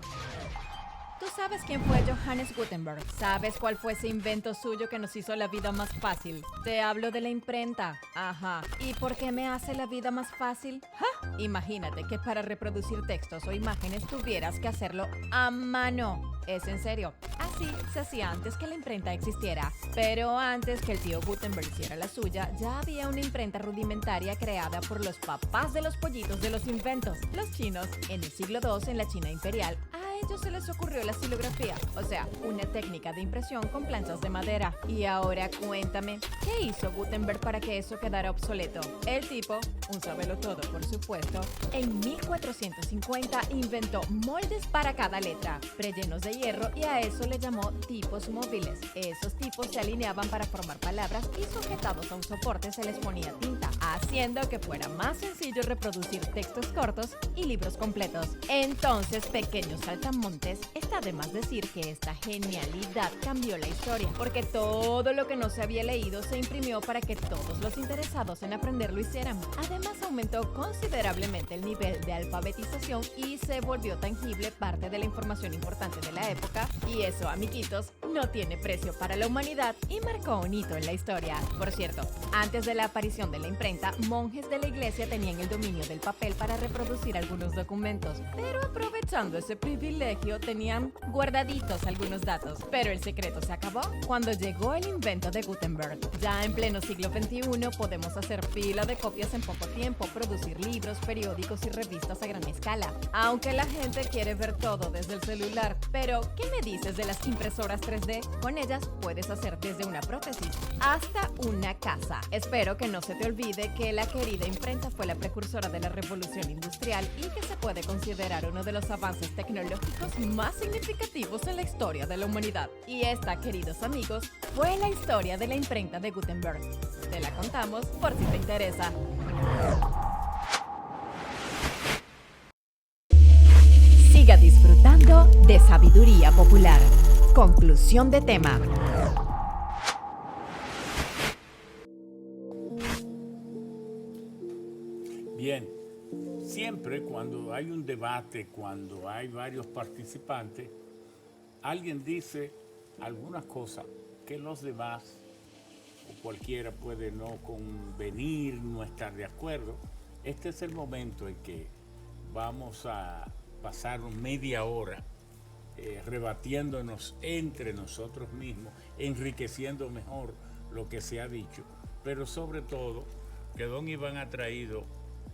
¿Tú sabes quién fue Johannes Gutenberg? ¿Sabes cuál fue ese invento suyo que nos hizo la vida más fácil? Te hablo de la imprenta. Ajá. ¿Y por qué me hace la vida más fácil? ¡Ja! Imagínate que para reproducir textos o imágenes tuvieras que hacerlo a mano. Es en serio. Así se hacía antes que la imprenta existiera. Pero antes que el tío Gutenberg hiciera la suya, ya había una imprenta rudimentaria creada por los papás de los pollitos de los inventos, los chinos. En el siglo II, en la China imperial, a ellos se les ocurrió la silografía, o sea, una técnica de impresión con planchas de madera. Y ahora cuéntame, ¿qué hizo Gutenberg para que eso quedara obsoleto? El tipo, un sabelotodo por supuesto, en 1450 inventó moldes para cada letra, prellenos de hierro, y a eso le llamó tipos móviles. Esos tipos se alineaban para formar palabras y sujetados a un soporte se les ponía tinta, haciendo que fuera más sencillo reproducir textos cortos y libros completos. Entonces, pequeños saltamontes, está de más decir que esta genialidad cambió la historia, porque todo lo que no se había leído se imprimió para que todos los interesados en aprender lo hicieran. Además, aumentó considerablemente el nivel de alfabetización y se volvió tangible parte de la información importante de la época, y eso, amiguitos, no tiene precio para la humanidad y marcó un hito en la historia. Por cierto, antes de la aparición de la imprenta, monjes de la iglesia tenían el dominio del papel para reproducir algunos documentos, pero aprovechando ese privilegio tenían guardaditos algunos datos. Pero el secreto se acabó cuando llegó el invento de Gutenberg. Ya en pleno siglo XXI podemos hacer pila de copias en poco tiempo, producir libros, periódicos y revistas a gran escala. Aunque la gente quiere ver todo desde el celular. Pero, ¿qué me dices de las impresoras 3D? Con ellas puedes hacer desde una prótesis hasta una casa. Espero que no se te olvide que la querida imprenta fue la precursora de la revolución industrial y que se puede considerar uno de los avances tecnológicos más significativos en la historia de la humanidad. Y esta, queridos amigos, fue la historia de la imprenta de Gutenberg. Te la contamos por si te interesa. Siga disfrutando de Sabiduría Popular. Conclusión de tema. Bien, siempre cuando hay un debate, cuando hay varios participantes, alguien dice algunas cosas que los demás o cualquiera puede no convenir, no estar de acuerdo. Este es el momento en que vamos a pasar media hora rebatiéndonos entre nosotros mismos, enriqueciendo mejor lo que se ha dicho, pero sobre todo que don Iván ha traído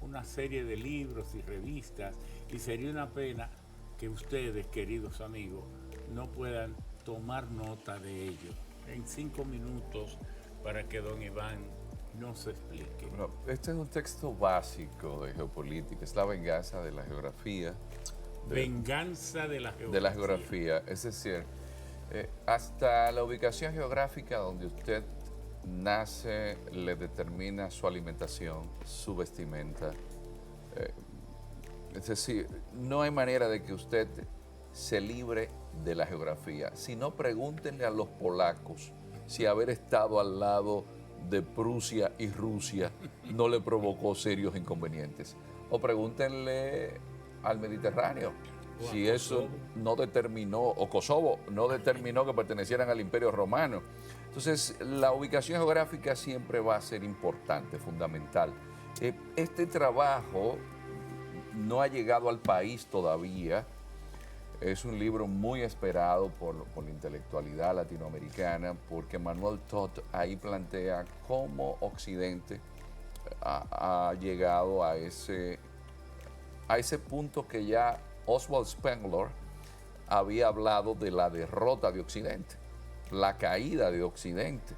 una serie de libros y revistas y sería una pena que ustedes, queridos amigos, no puedan tomar nota de ello. En 5 minutos para que don Iván nos explique. Bueno, este es un texto básico de geopolítica, es la venganza de la geografía. Venganza de la geografía. De la geografía, es decir, hasta la ubicación geográfica donde usted nace le determina su alimentación, su vestimenta. Es decir, no hay manera de que usted se libre de la geografía. Si no, pregúntenle a los polacos si haber estado al lado de Prusia y Rusia no le provocó serios inconvenientes. O pregúntenle al Mediterráneo si eso no determinó, o Kosovo no determinó que pertenecieran al Imperio Romano. Entonces, la ubicación geográfica siempre va a ser importante, fundamental. Este trabajo no ha llegado al país todavía. Es un libro muy esperado por la intelectualidad latinoamericana, porque Manuel Todd ahí plantea cómo Occidente ha llegado a ese punto que ya Oswald Spengler había hablado de la derrota de Occidente, la caída de Occidente.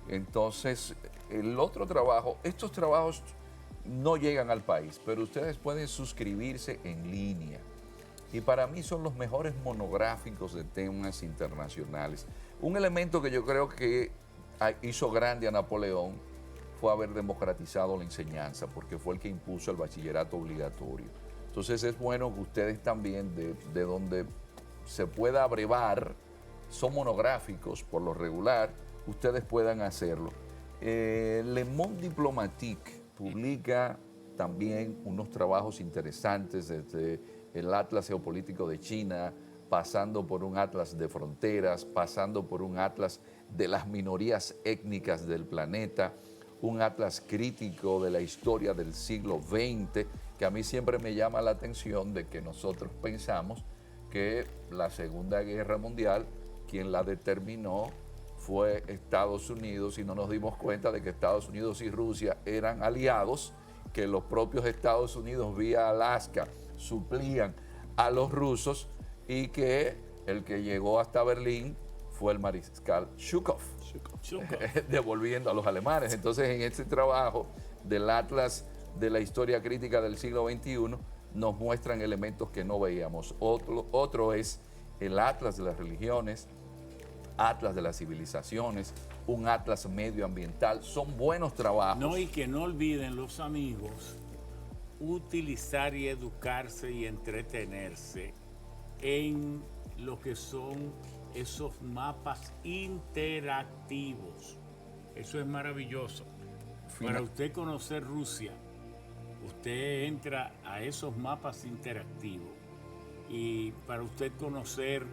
Entonces, el otro trabajo, estos trabajos no llegan al país, pero ustedes pueden suscribirse en línea. Y para mí son los mejores monográficos de temas internacionales. Un elemento que yo creo que hizo grande a Napoleón fue haber democratizado la enseñanza, porque fue el que impuso el bachillerato obligatorio. Entonces es bueno que ustedes también, de donde se pueda abrevar, son monográficos por lo regular, ustedes puedan hacerlo. Le Monde Diplomatique publica también unos trabajos interesantes desde el Atlas Geopolítico de China, pasando por un atlas de fronteras, pasando por un atlas de las minorías étnicas del planeta, un atlas crítico de la historia del siglo XX, que a mí siempre me llama la atención de que nosotros pensamos que la Segunda Guerra Mundial, quien la determinó fue Estados Unidos, y no nos dimos cuenta de que Estados Unidos y Rusia eran aliados, que los propios Estados Unidos vía Alaska suplían a los rusos y que el que llegó hasta Berlín fue el mariscal Zhukov, devolviendo a los alemanes. Entonces, en este trabajo del Atlas de la Historia Crítica del siglo XXI, nos muestran elementos que no veíamos. Otro es el Atlas de las Religiones, Atlas de las Civilizaciones, un Atlas medioambiental. Son buenos trabajos. No, y que no olviden los amigos utilizar y educarse y entretenerse en lo que son esos mapas interactivos. Eso es maravilloso. Para usted conocer Rusia, usted entra a esos mapas interactivos, y para usted conocer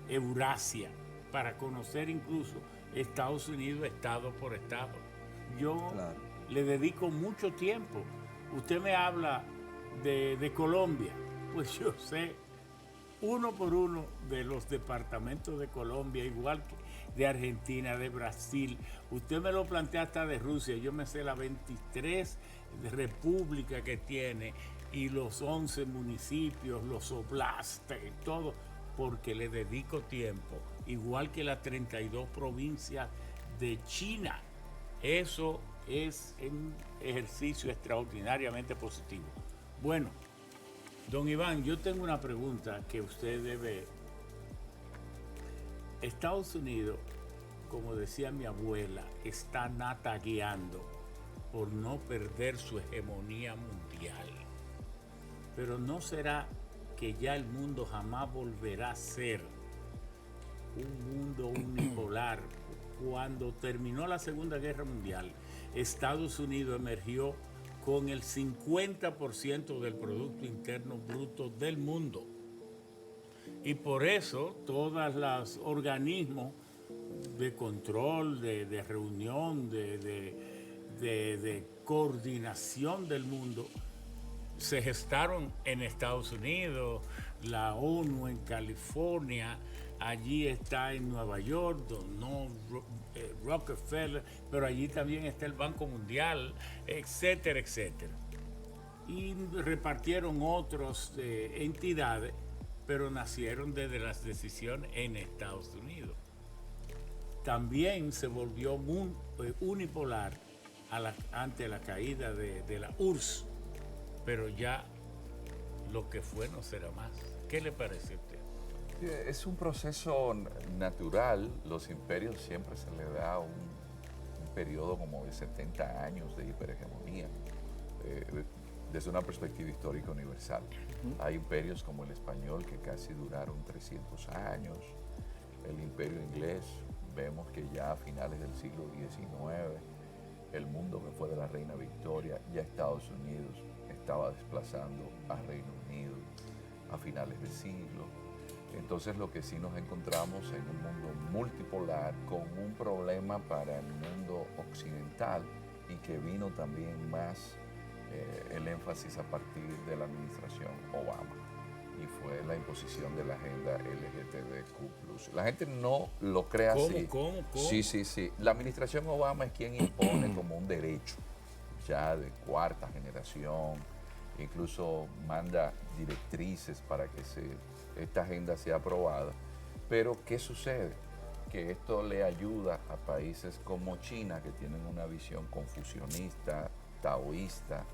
Eurasia, para conocer incluso Estados Unidos estado por estado. Yo le dedico mucho tiempo. Usted me habla de Colombia, pues yo sé uno por uno de los departamentos de Colombia, igual que de Argentina, de Brasil. Usted me lo plantea hasta de Rusia. Yo me sé las 23 repúblicas que tiene y los 11 municipios, los oblastes, todo, porque le dedico tiempo, igual que las 32 provincias de China. Eso es un ejercicio extraordinariamente positivo. Bueno, don Iván, yo tengo una pregunta que usted debe. Estados Unidos, como decía mi abuela, está natagueando por no perder su hegemonía mundial. Pero ¿no será que ya el mundo jamás volverá a ser un mundo unipolar? Cuando terminó la Segunda Guerra Mundial, Estados Unidos emergió con el 50% del Producto Interno Bruto del mundo. Y por eso todos los organismos de control, de reunión, de coordinación del mundo se gestaron en Estados Unidos, la ONU en California, allí está en Nueva York, Rockefeller, pero allí también está el Banco Mundial, etcétera, etcétera. Y repartieron otras entidades, pero nacieron desde las decisiones en Estados Unidos. También se volvió unipolar ante la caída de la URSS, pero ya lo que fue no será más. ¿Qué le parece a usted? Es un proceso natural. Los imperios siempre se le da un periodo como de 70 años de hiperhegemonía, desde una perspectiva histórica universal. Hay imperios como el español que casi duraron 300 años. El imperio inglés, vemos que ya a finales del siglo XIX, el mundo que fue de la reina Victoria, ya Estados Unidos estaba desplazando a Reino Unido a finales de siglo. Entonces lo que sí nos encontramos en un mundo multipolar con un problema para el mundo occidental y que vino también más el énfasis a partir de la administración Obama, y fue la imposición de la agenda LGTBQ+. La gente no lo cree así. ¿Cómo? Sí. La administración Obama es quien impone como un derecho ya de cuarta generación, incluso manda directrices para que esta agenda sea aprobada. Pero ¿qué sucede? Que esto le ayuda a países como China, que tienen una visión confucionista, taoísta,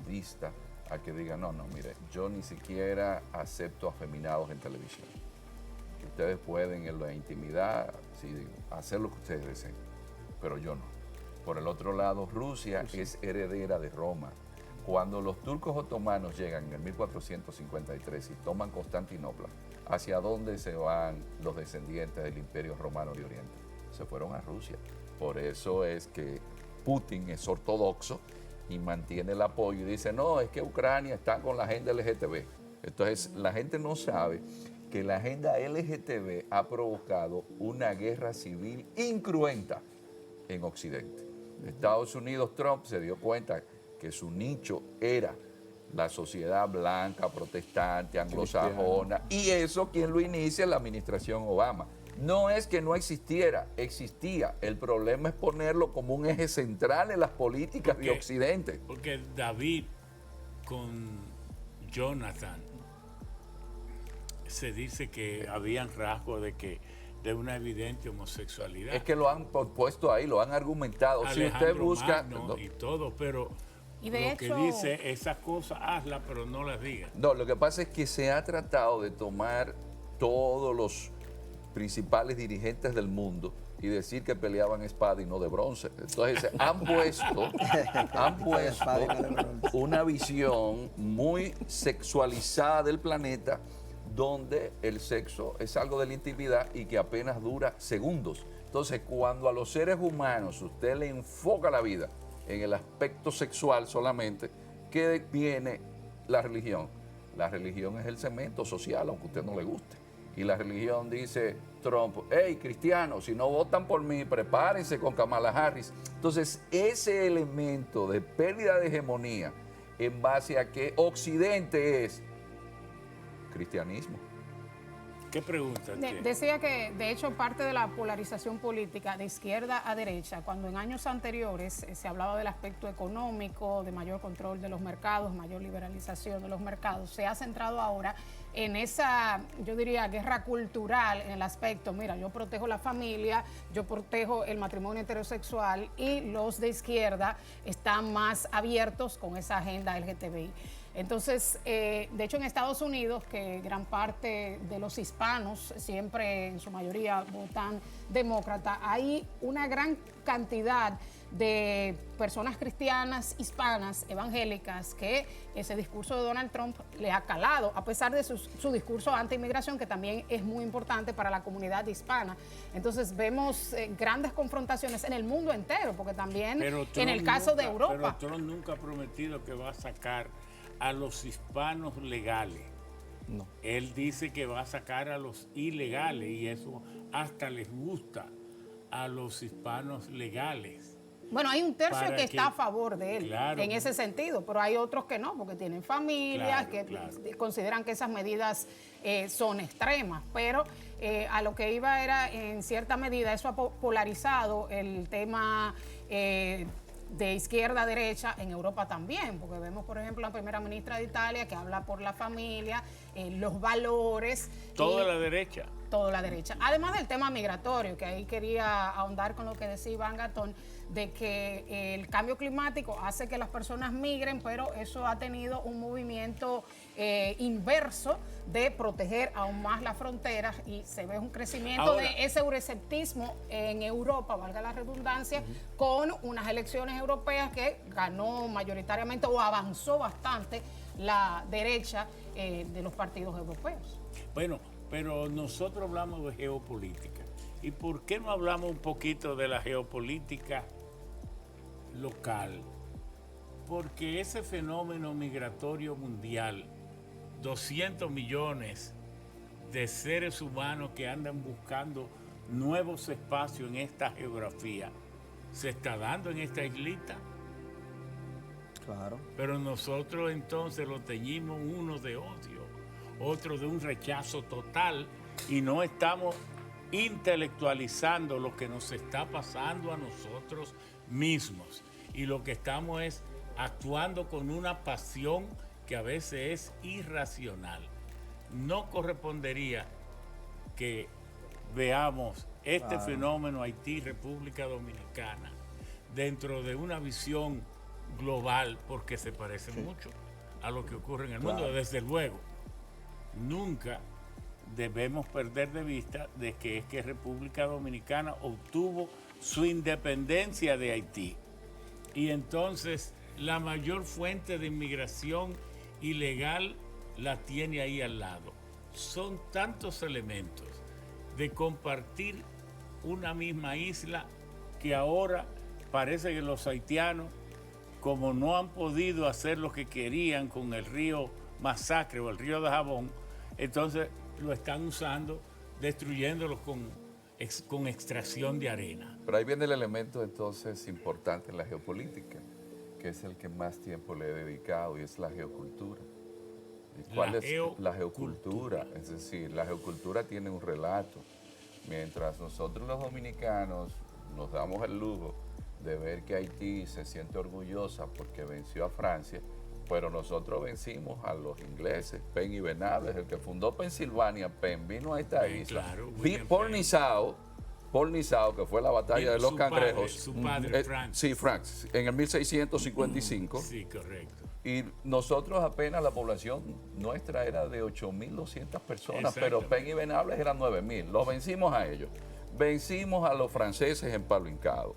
budista, a que digan, no, mire, yo ni siquiera acepto afeminados en televisión. Ustedes pueden en la intimidad hacer lo que ustedes deseen, pero yo no. Por el otro lado, Rusia es heredera de Roma. Cuando los turcos otomanos llegan en el 1453 y toman Constantinopla, ¿hacia dónde se van los descendientes del Imperio Romano de Oriente? Se fueron a Rusia. Por eso es que Putin es ortodoxo y mantiene el apoyo y dice, no, es que Ucrania está con la agenda LGTB. Entonces, la gente no sabe que la agenda LGTB ha provocado una guerra civil incruenta en Occidente. Estados Unidos, Trump se dio cuenta que su nicho era la sociedad blanca, protestante, anglosajona, y eso quien lo inicia es la administración Obama. No es que no existiera, existía. El problema es ponerlo como un eje central en las políticas de Occidente. Porque David con Jonathan se dice que habían rasgos de una evidente homosexualidad. Es que lo han puesto ahí, lo han argumentado. Si usted Alejandro busca... Magno y todo, pero Y de lo hecho- que dice, esas cosas hazlas, pero no las digas. No, lo que pasa es que se ha tratado de tomar todos los principales dirigentes del mundo y decir que peleaban espada y no de bronce. Entonces han puesto Espada y no de bronce. una visión muy sexualizada del planeta, donde el sexo es algo de la intimidad y que apenas dura segundos. Entonces, cuando a los seres humanos usted le enfoca la vida en el aspecto sexual solamente, ¿qué viene la religión? La religión es el cemento social, aunque a usted no le guste. Y la religión dice, Trump, hey, cristianos, si no votan por mí, prepárense con Kamala Harris. Entonces, ese elemento de pérdida de hegemonía en base a que Occidente es cristianismo. ¿Qué pregunta? Decía que, de hecho, parte de la polarización política de izquierda a derecha, cuando en años anteriores se hablaba del aspecto económico, de mayor control de los mercados, mayor liberalización de los mercados, se ha centrado ahora en esa, yo diría, guerra cultural en el aspecto, mira, yo protejo la familia, yo protejo el matrimonio heterosexual, y los de izquierda están más abiertos con esa agenda LGTBI. Entonces, de hecho, en Estados Unidos, que gran parte de los hispanos, siempre en su mayoría votan demócrata, hay una gran cantidad de personas cristianas, hispanas, evangélicas, que ese discurso de Donald Trump le ha calado, a pesar de su discurso anti-inmigración, que también es muy importante para la comunidad hispana. Entonces vemos grandes confrontaciones en el mundo entero, porque también en el caso de Europa. Pero Trump nunca ha prometido que va a sacar a los hispanos legales. No. Él dice que va a sacar a los ilegales, y eso hasta les gusta a los hispanos legales. Bueno, hay un tercio Para que está a favor de él, Claro. en ese sentido, pero hay otros que no, porque tienen familias, Claro. consideran que esas medidas son extremas. Pero a lo que iba era, en cierta medida, eso ha polarizado el tema de izquierda a derecha en Europa también, porque vemos, por ejemplo, la primera ministra de Italia que habla por la familia, los valores. Toda y- la derecha. toda la derecha. Además del tema migratorio, que ahí quería ahondar con lo que decía Iván Gatón, de que el cambio climático hace que las personas migren, pero eso ha tenido un movimiento inverso de proteger aún más las fronteras, y se ve un crecimiento Ahora, de ese eurosceptismo en Europa, valga la redundancia, con unas elecciones europeas que ganó mayoritariamente o avanzó bastante la derecha de los partidos europeos. Bueno, pero nosotros hablamos de geopolítica. ¿Y por qué no hablamos un poquito de la geopolítica local? Porque ese fenómeno migratorio mundial, 200 millones de seres humanos que andan buscando nuevos espacios en esta geografía, se está dando en esta islita. Claro. Pero nosotros entonces lo teñimos uno de odio, otro de un rechazo total, y no estamos intelectualizando lo que nos está pasando a nosotros mismos. Y lo que estamos es actuando con una pasión que a veces es irracional. No correspondería que veamos este fenómeno Haití, República Dominicana, dentro de una visión global, porque se parece mucho a lo que ocurre en el mundo. Desde luego, nunca debemos perder de vista de que es que República Dominicana obtuvo su independencia de Haití, y entonces la mayor fuente de inmigración ilegal la tiene ahí al lado. Son tantos elementos de compartir una misma isla que ahora parece que los haitianos, como no han podido hacer lo que querían con el río Masacre o el río de Jabón, entonces lo están usando, destruyéndolos con extracción de arena. Pero ahí viene el elemento entonces importante en la geopolítica, que es el que más tiempo le he dedicado, y es la geocultura. ¿Y cuál es la geocultura? Es decir, la geocultura tiene un relato. Mientras nosotros los dominicanos nos damos el lujo de ver que Haití se siente orgullosa porque venció a Francia, pero nosotros vencimos a los ingleses. Penn y Venables, el que fundó Pensilvania, Penn, vino a esta isla. Claro, Paul Nizao, que fue la batalla de los cangrejos. Su padre, Frank. Sí, Frank, en el 1655. Sí, correcto. Y nosotros apenas la población nuestra era de 8.200 personas, pero Exactamente. Penn y Venables eran 9.000. Los vencimos a ellos. Vencimos a los franceses en Palo Hincado.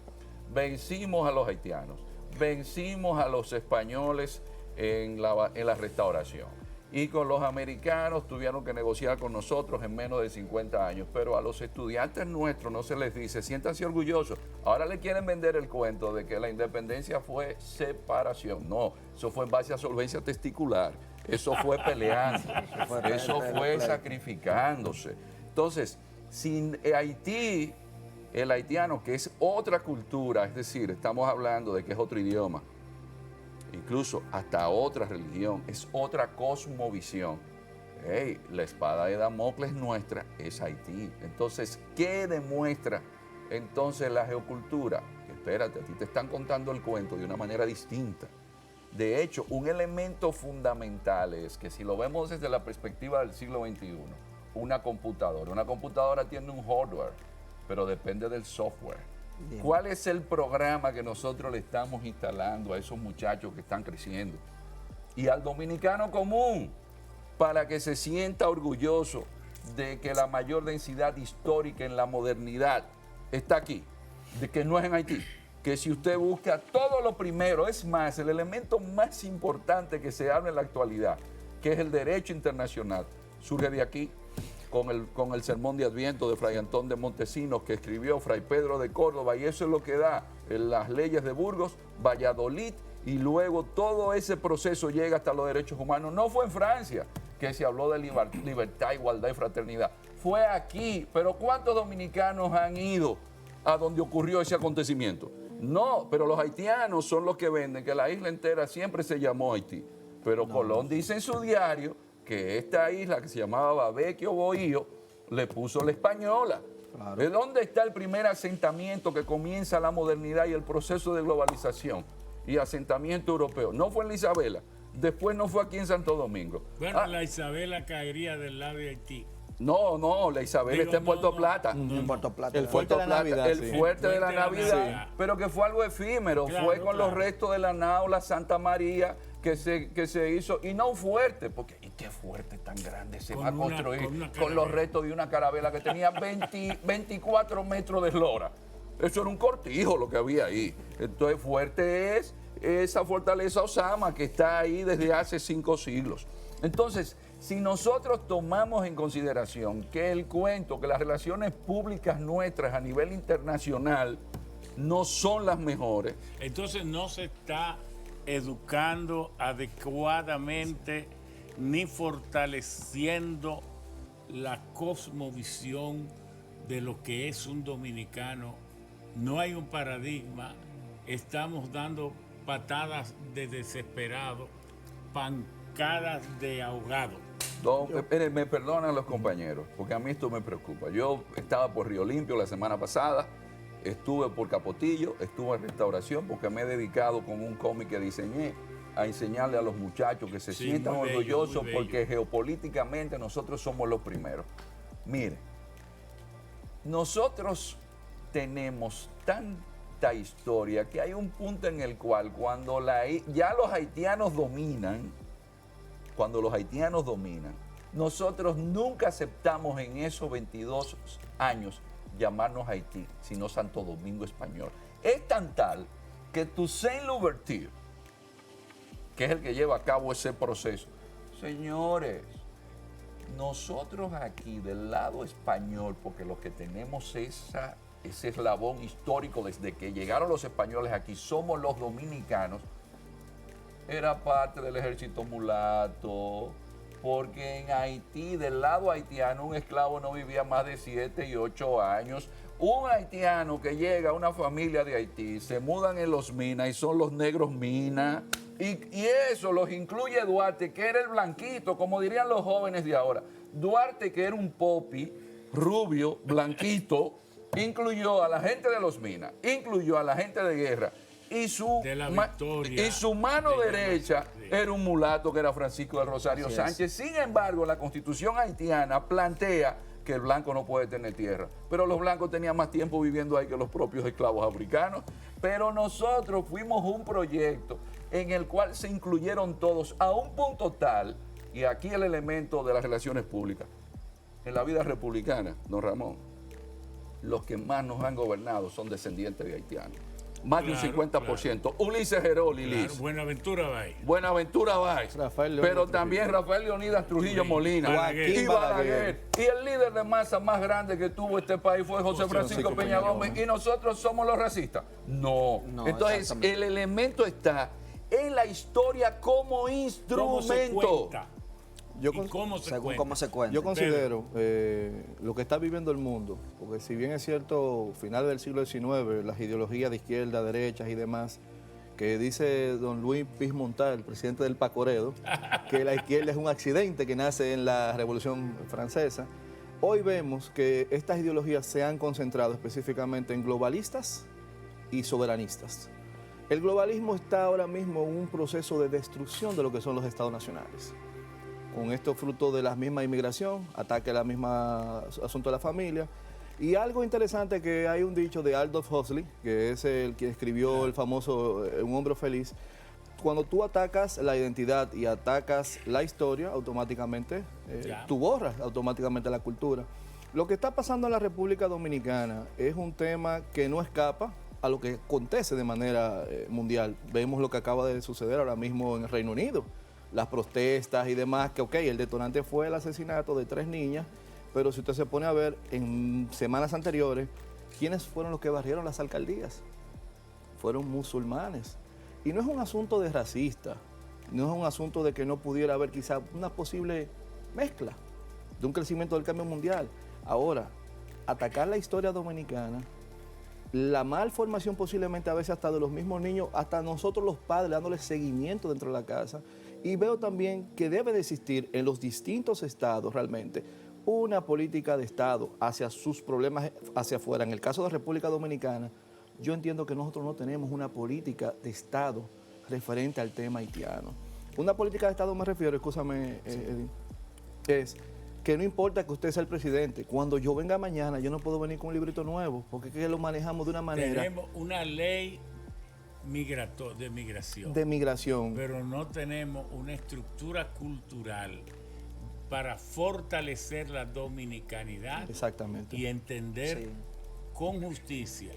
Vencimos a los haitianos. Vencimos a los españoles en la restauración. Y con los americanos tuvieron que negociar con nosotros en menos de 50 años. Pero a los estudiantes nuestros no se les dice, siéntanse orgullosos. Ahora le quieren vender el cuento de que la independencia fue separación. No, eso fue en base a solvencia testicular. Eso fue peleando. Eso fue sacrificándose. Entonces, sin Haití, el haitiano, que es otra cultura, es decir, estamos hablando de que es otro idioma, incluso hasta otra religión, es otra cosmovisión. Hey, la espada de Damocles nuestra es Haití. Entonces, ¿qué demuestra entonces la geocultura? Que espérate, a ti te están contando el cuento de una manera distinta. De hecho, un elemento fundamental es que si lo vemos desde la perspectiva del siglo XXI, una computadora tiene un hardware, pero depende del software. Bien. ¿Cuál es el programa que nosotros le estamos instalando a esos muchachos que están creciendo? Y al dominicano común, para que se sienta orgulloso de que la mayor densidad histórica en la modernidad está aquí, de que no es en Haití, que si usted busca todo lo primero, es más, el elemento más importante que se habla en la actualidad, que es el derecho internacional, surge de aquí, con el sermón de Adviento de Fray Antón de Montesinos que escribió Fray Pedro de Córdoba, y eso es lo que da en las leyes de Burgos, Valladolid, y luego todo ese proceso llega hasta los derechos humanos. No fue en Francia que se habló de libertad, igualdad y fraternidad, fue aquí. Pero ¿cuántos dominicanos han ido a donde ocurrió ese acontecimiento? No, pero los haitianos son los que venden que la isla entera siempre se llamó Haití. Pero Colón dice en su diario que esta isla que se llamaba Vecchio Bohío le puso la española. Claro. ¿De dónde está el primer asentamiento que comienza la modernidad y el proceso de globalización y asentamiento europeo? No fue en la Isabela, después no fue aquí en Santo Domingo. Bueno, la Isabela caería del lado de Haití. No, la Isabela está en Puerto Plata. En Puerto Plata. El fuerte de la Navidad. El fuerte de la Navidad, Sí. pero que fue algo efímero. Claro, fue con los claro. restos de la nao, la Santa María, que se hizo, y no un fuerte, porque ¿y qué fuerte tan grande se Con va a una- construir con una con los carabela. restos de una carabela que tenía 24 metros de eslora? Eso era un cortijo lo que había ahí. Entonces fuerte es esa fortaleza Osama que está ahí desde hace 5 siglos. Entonces, si nosotros tomamos en consideración que el cuento, que las relaciones públicas nuestras a nivel internacional no son las mejores, Entonces no se está educando adecuadamente ni fortaleciendo la cosmovisión de lo que es un dominicano. No hay un paradigma. Estamos dando patadas de desesperado, pancadas de ahogado. me perdonan los compañeros, porque a mí esto me preocupa. Yo estaba por Río Limpio la semana pasada, estuve por Capotillo, estuve en restauración, porque me he dedicado con un cómic que diseñé a enseñarle a los muchachos que se Sí, sientan muy bello, orgullosos muy bello. porque geopolíticamente nosotros somos los primeros. Miren, nosotros tenemos tanta historia que hay un punto en el cual cuando ya los haitianos dominan, nosotros nunca aceptamos en esos 22 años llamarnos Haití, sino Santo Domingo Español. Es tan tal que Toussaint Louverture, que es el que lleva a cabo ese proceso, señores, nosotros aquí del lado español, porque lo que tenemos ese eslabón histórico desde que llegaron los españoles aquí, somos los dominicanos, era parte del ejército mulato, porque en Haití, del lado haitiano, un esclavo no vivía más de 7 y 8 años. Un haitiano que llega a una familia de Haití, se mudan en los Minas y son los negros Minas. Y eso los incluye Duarte, que era el blanquito, como dirían los jóvenes de ahora. Duarte, que era un popi, rubio, blanquito, incluyó a la gente de los Minas, incluyó a la gente de guerra, y su, de la ma- victoria y su mano de derecha sí. era un mulato que era Francisco del Rosario Así es. Sánchez. Sin embargo, la constitución haitiana plantea que el blanco no puede tener tierra. Pero los blancos tenían más tiempo viviendo ahí que los propios esclavos africanos. Pero nosotros fuimos un proyecto en el cual se incluyeron todos a un punto tal, y aquí el elemento de las relaciones públicas. En la vida republicana, don Ramón, los que más nos han gobernado son descendientes de haitianos. Más de un Claro, 50%. Ulises Geroli, Claro, Liz. Buenaventura Bay. Buenaventura Valls, Rafael Leónidas pero también Trujillo. Rafael Leonidas Trujillo Molina Balaguer. y Balaguer. Y el líder de masa más grande que tuvo este país fue José Francisco Peña Gómez. ¿Y nosotros somos los racistas? No. No, Entonces, exactamente. el elemento está en la historia como ¿Cómo se instrumento. cuenta? Yo ¿Y con- cómo se Según cuenta? cómo se cuenta. Yo considero lo que está viviendo el mundo, porque si bien es cierto, final del siglo XIX, las ideologías de izquierda, derechas y demás, que dice don Luis Pismontal, el presidente del Pacoredo, que la izquierda es un accidente que nace en la Revolución Francesa, hoy vemos que estas ideologías se han concentrado específicamente en globalistas y soberanistas. El globalismo está ahora mismo en un proceso de destrucción de lo que son los estados nacionales. Con esto fruto de la misma inmigración, ataque a la misma asunto de la familia. Y algo interesante que hay un dicho de Aldous Huxley, que es el que escribió el famoso Un hombre feliz. Cuando tú atacas la identidad y atacas la historia, automáticamente Ya. tú borras automáticamente la cultura. Lo que está pasando en la República Dominicana es un tema que no escapa a lo que acontece de manera mundial. Vemos lo que acaba de suceder ahora mismo en el Reino Unido. Las protestas y demás, que ok, el detonante fue el asesinato de 3 niñas, pero si usted se pone a ver en semanas anteriores, ¿quiénes fueron los que barrieron las alcaldías? Fueron musulmanes. Y no es un asunto de racista, no es un asunto de que no pudiera haber quizá una posible mezcla de un crecimiento del cambio mundial. Ahora, atacar la historia dominicana, la malformación posiblemente a veces hasta de los mismos niños, hasta nosotros los padres dándoles seguimiento dentro de la casa. Y veo también que debe de existir en los distintos estados realmente una política de Estado hacia sus problemas hacia afuera. En el caso de República Dominicana, yo entiendo que nosotros no tenemos una política de Estado referente al tema haitiano. Una política de Estado me refiero, escúchame, Eddie, es que no importa que usted sea el presidente, cuando yo venga mañana yo no puedo venir con un librito nuevo, porque es que lo manejamos de una manera Tenemos una ley de migración. de migración. Pero no tenemos una estructura cultural para fortalecer la dominicanidad Exactamente. y entender Sí. con justicia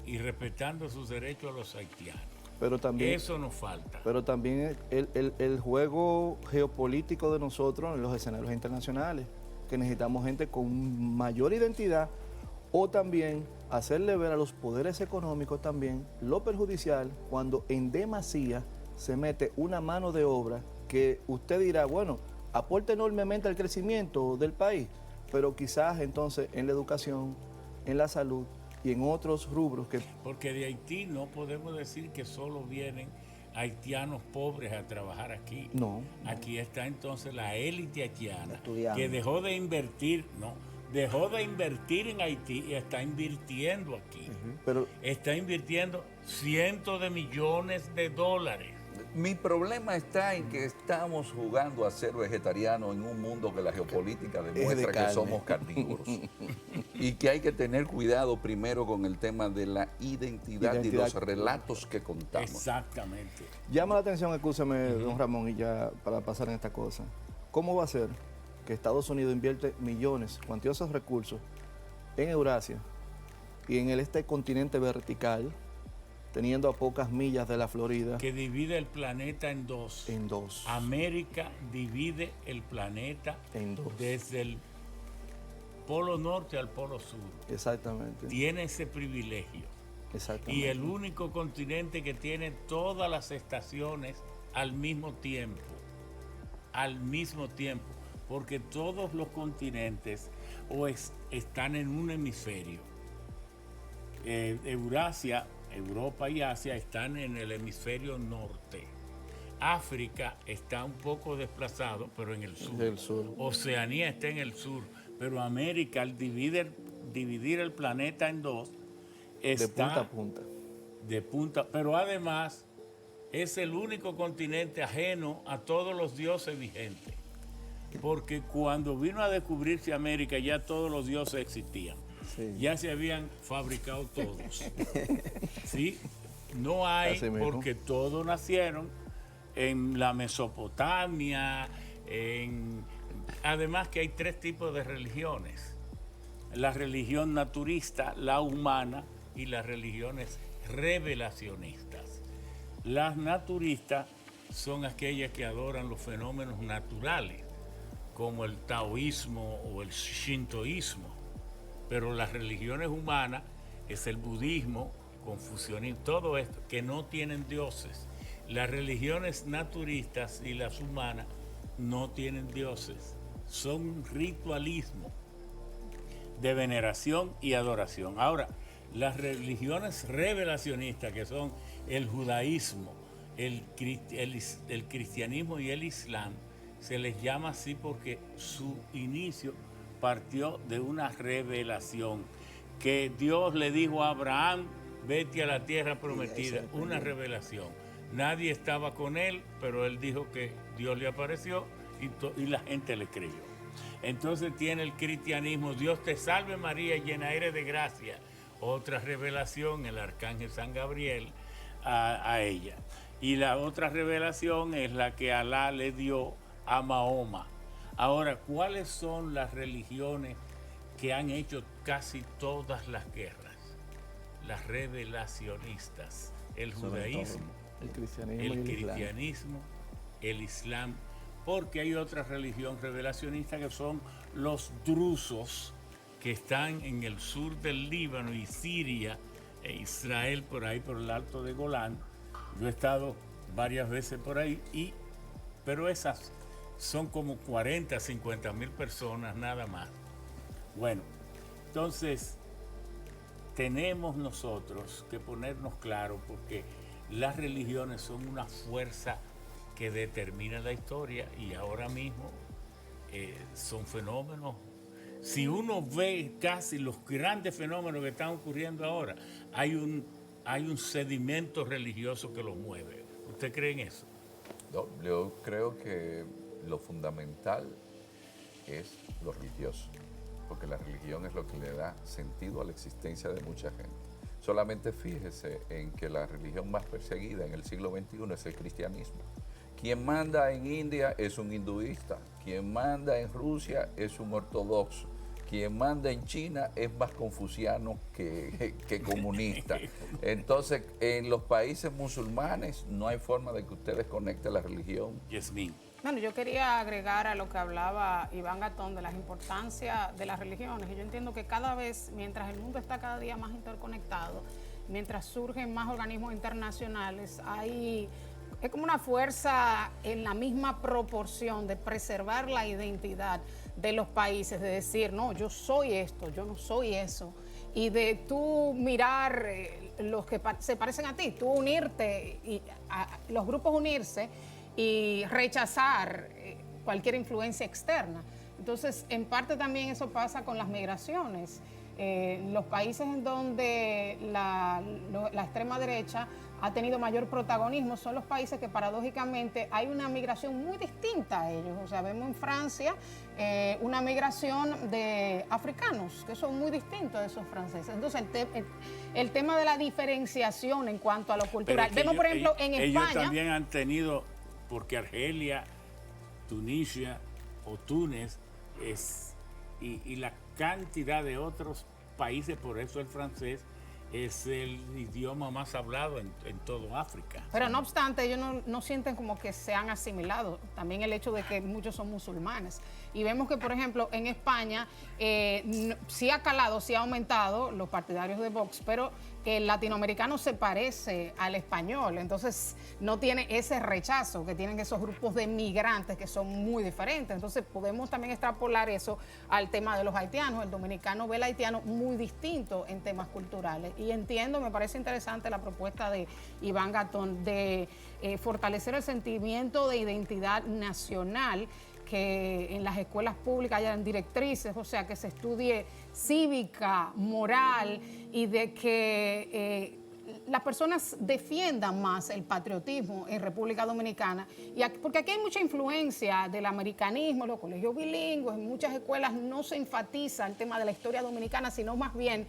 y respetando sus derechos a los haitianos. Pero también, Eso nos falta. pero también el juego geopolítico de nosotros en los escenarios internacionales, que necesitamos gente con mayor identidad, o también hacerle ver a los poderes económicos también lo perjudicial cuando en demasía se mete una mano de obra que usted dirá, bueno, aporta enormemente al crecimiento del país, pero quizás entonces en la educación, en la salud y en otros rubros que Porque de Haití no podemos decir que solo vienen haitianos pobres a trabajar aquí. no. Aquí está entonces la élite haitiana Estudiando. que dejó de invertir en Haití y está invirtiendo aquí. Pero Está invirtiendo cientos de millones de dólares. Mi problema está en que estamos jugando a ser vegetarianos en un mundo que la geopolítica demuestra que carne. somos carnívoros. Y que hay que tener cuidado primero con el tema de la identidad y Identidad. los relatos que contamos. Exactamente. llama la atención, escúchame, don Ramón, y ya para pasar en esta cosa. ¿Cómo va a ser que Estados Unidos invierte millones, cuantiosos recursos en Eurasia y en este continente vertical, teniendo a pocas millas de la Florida, Que divide el planeta en dos. en dos? América divide el planeta En dos. desde el polo norte al polo sur. Exactamente. Tiene ese privilegio. Exactamente. Y el único continente que tiene todas las estaciones al mismo tiempo. Al mismo tiempo. Porque todos los continentes están en un hemisferio. Eurasia, Europa y Asia están en el hemisferio norte. África está un poco desplazado, pero en el sur. El sur. Oceanía está en el sur, pero América, al dividir el planeta en dos, De punta a está punta. de punta, pero además es el único continente ajeno a todos los dioses vigentes. Porque cuando vino a descubrirse América ya todos los dioses existían. Sí. Ya se habían fabricado todos. ¿Sí? No hay, Así mismo. porque todos nacieron en la Mesopotamia, además que hay 3 tipos de religiones. La religión naturista, la humana y las religiones revelacionistas. Las naturistas son aquellas que adoran los fenómenos naturales, como el taoísmo o el shintoísmo. Pero las religiones humanas es el budismo, confucianismo, todo esto, que no tienen dioses. Las religiones naturistas y las humanas no tienen dioses, son un ritualismo de veneración y adoración. Ahora, las religiones revelacionistas, que son el judaísmo, el cristianismo y el islam, se les llama así porque su inicio partió de una revelación, que Dios le dijo a Abraham, vete a la tierra prometida, una revelación. Nadie estaba con él, pero él dijo que Dios le apareció y la gente le creyó. Entonces tiene el cristianismo, Dios te salve María, llena eres de gracia. Otra revelación, el arcángel San Gabriel a ella. Y la otra revelación es la que Alá le dio a Mahoma. Ahora, ¿cuáles son las religiones que han hecho casi todas las guerras? Las revelacionistas, el judaísmo, El cristianismo, el y el islam. cristianismo, el islam, porque hay otra religión revelacionista que son los drusos, que están en el sur del Líbano y Siria e Israel, por ahí por el Alto de Golán. Yo he estado varias veces por ahí, pero esas son como 40, 50 mil personas nada más. Bueno, entonces tenemos nosotros que ponernos claro, porque las religiones son una fuerza que determina la historia y ahora mismo son fenómenos. Si uno ve casi los grandes fenómenos que están ocurriendo ahora, hay un sedimento religioso que los mueve. ¿Usted cree en eso? No, yo creo que lo fundamental es lo religioso, porque la religión es lo que le da sentido a la existencia de mucha gente. Solamente fíjese en que la religión más perseguida en el siglo XXI es el cristianismo. Quien manda en India es un hinduista, quien manda en Rusia es un ortodoxo, quien manda en China es más confuciano que comunista. Entonces, en los países musulmanes no hay forma de que usted desconecte la religión. Yasmín. Bueno, yo quería agregar a lo que hablaba Iván Gatón de la importancia de las religiones. Y yo entiendo que cada vez, mientras el mundo está cada día más interconectado, mientras surgen más organismos internacionales, es como una fuerza en la misma proporción de preservar la identidad de los países, de decir, no, yo soy esto, yo no soy eso. Y de tú mirar los que se parecen a ti, tú unirte, y los grupos unirse y rechazar cualquier influencia externa. Entonces, en parte también eso pasa con las migraciones. Los países en donde la extrema derecha ha tenido mayor protagonismo son los países que paradójicamente hay una migración muy distinta a ellos. O sea, vemos en Francia una migración de africanos que son muy distintos de esos franceses. Entonces, el tema de la diferenciación en cuanto a lo cultural. Vemos, por ejemplo, en España. Ellos también han tenido, porque Argelia, Tunisia o Túnez y la cantidad de otros países, por eso el francés es el idioma más hablado en toda África. Pero no obstante, ellos no sienten como que se han asimilado. También el hecho de que muchos son musulmanes. Y vemos que, por ejemplo, en España sí ha calado, sí ha aumentado los partidarios de Vox, pero el latinoamericano se parece al español, entonces no tiene ese rechazo que tienen esos grupos de migrantes que son muy diferentes. Entonces podemos también extrapolar eso al tema de los haitianos. El dominicano ve al haitiano muy distinto en temas culturales. Y entiendo, me parece interesante la propuesta de Iván Gatón de fortalecer el sentimiento de identidad nacional, que en las escuelas públicas hayan directrices, o sea, que se estudie cívica, moral, y de que las personas defiendan más el patriotismo en República Dominicana, porque aquí hay mucha influencia del americanismo, los colegios bilingües, en muchas escuelas no se enfatiza el tema de la historia dominicana, sino más bien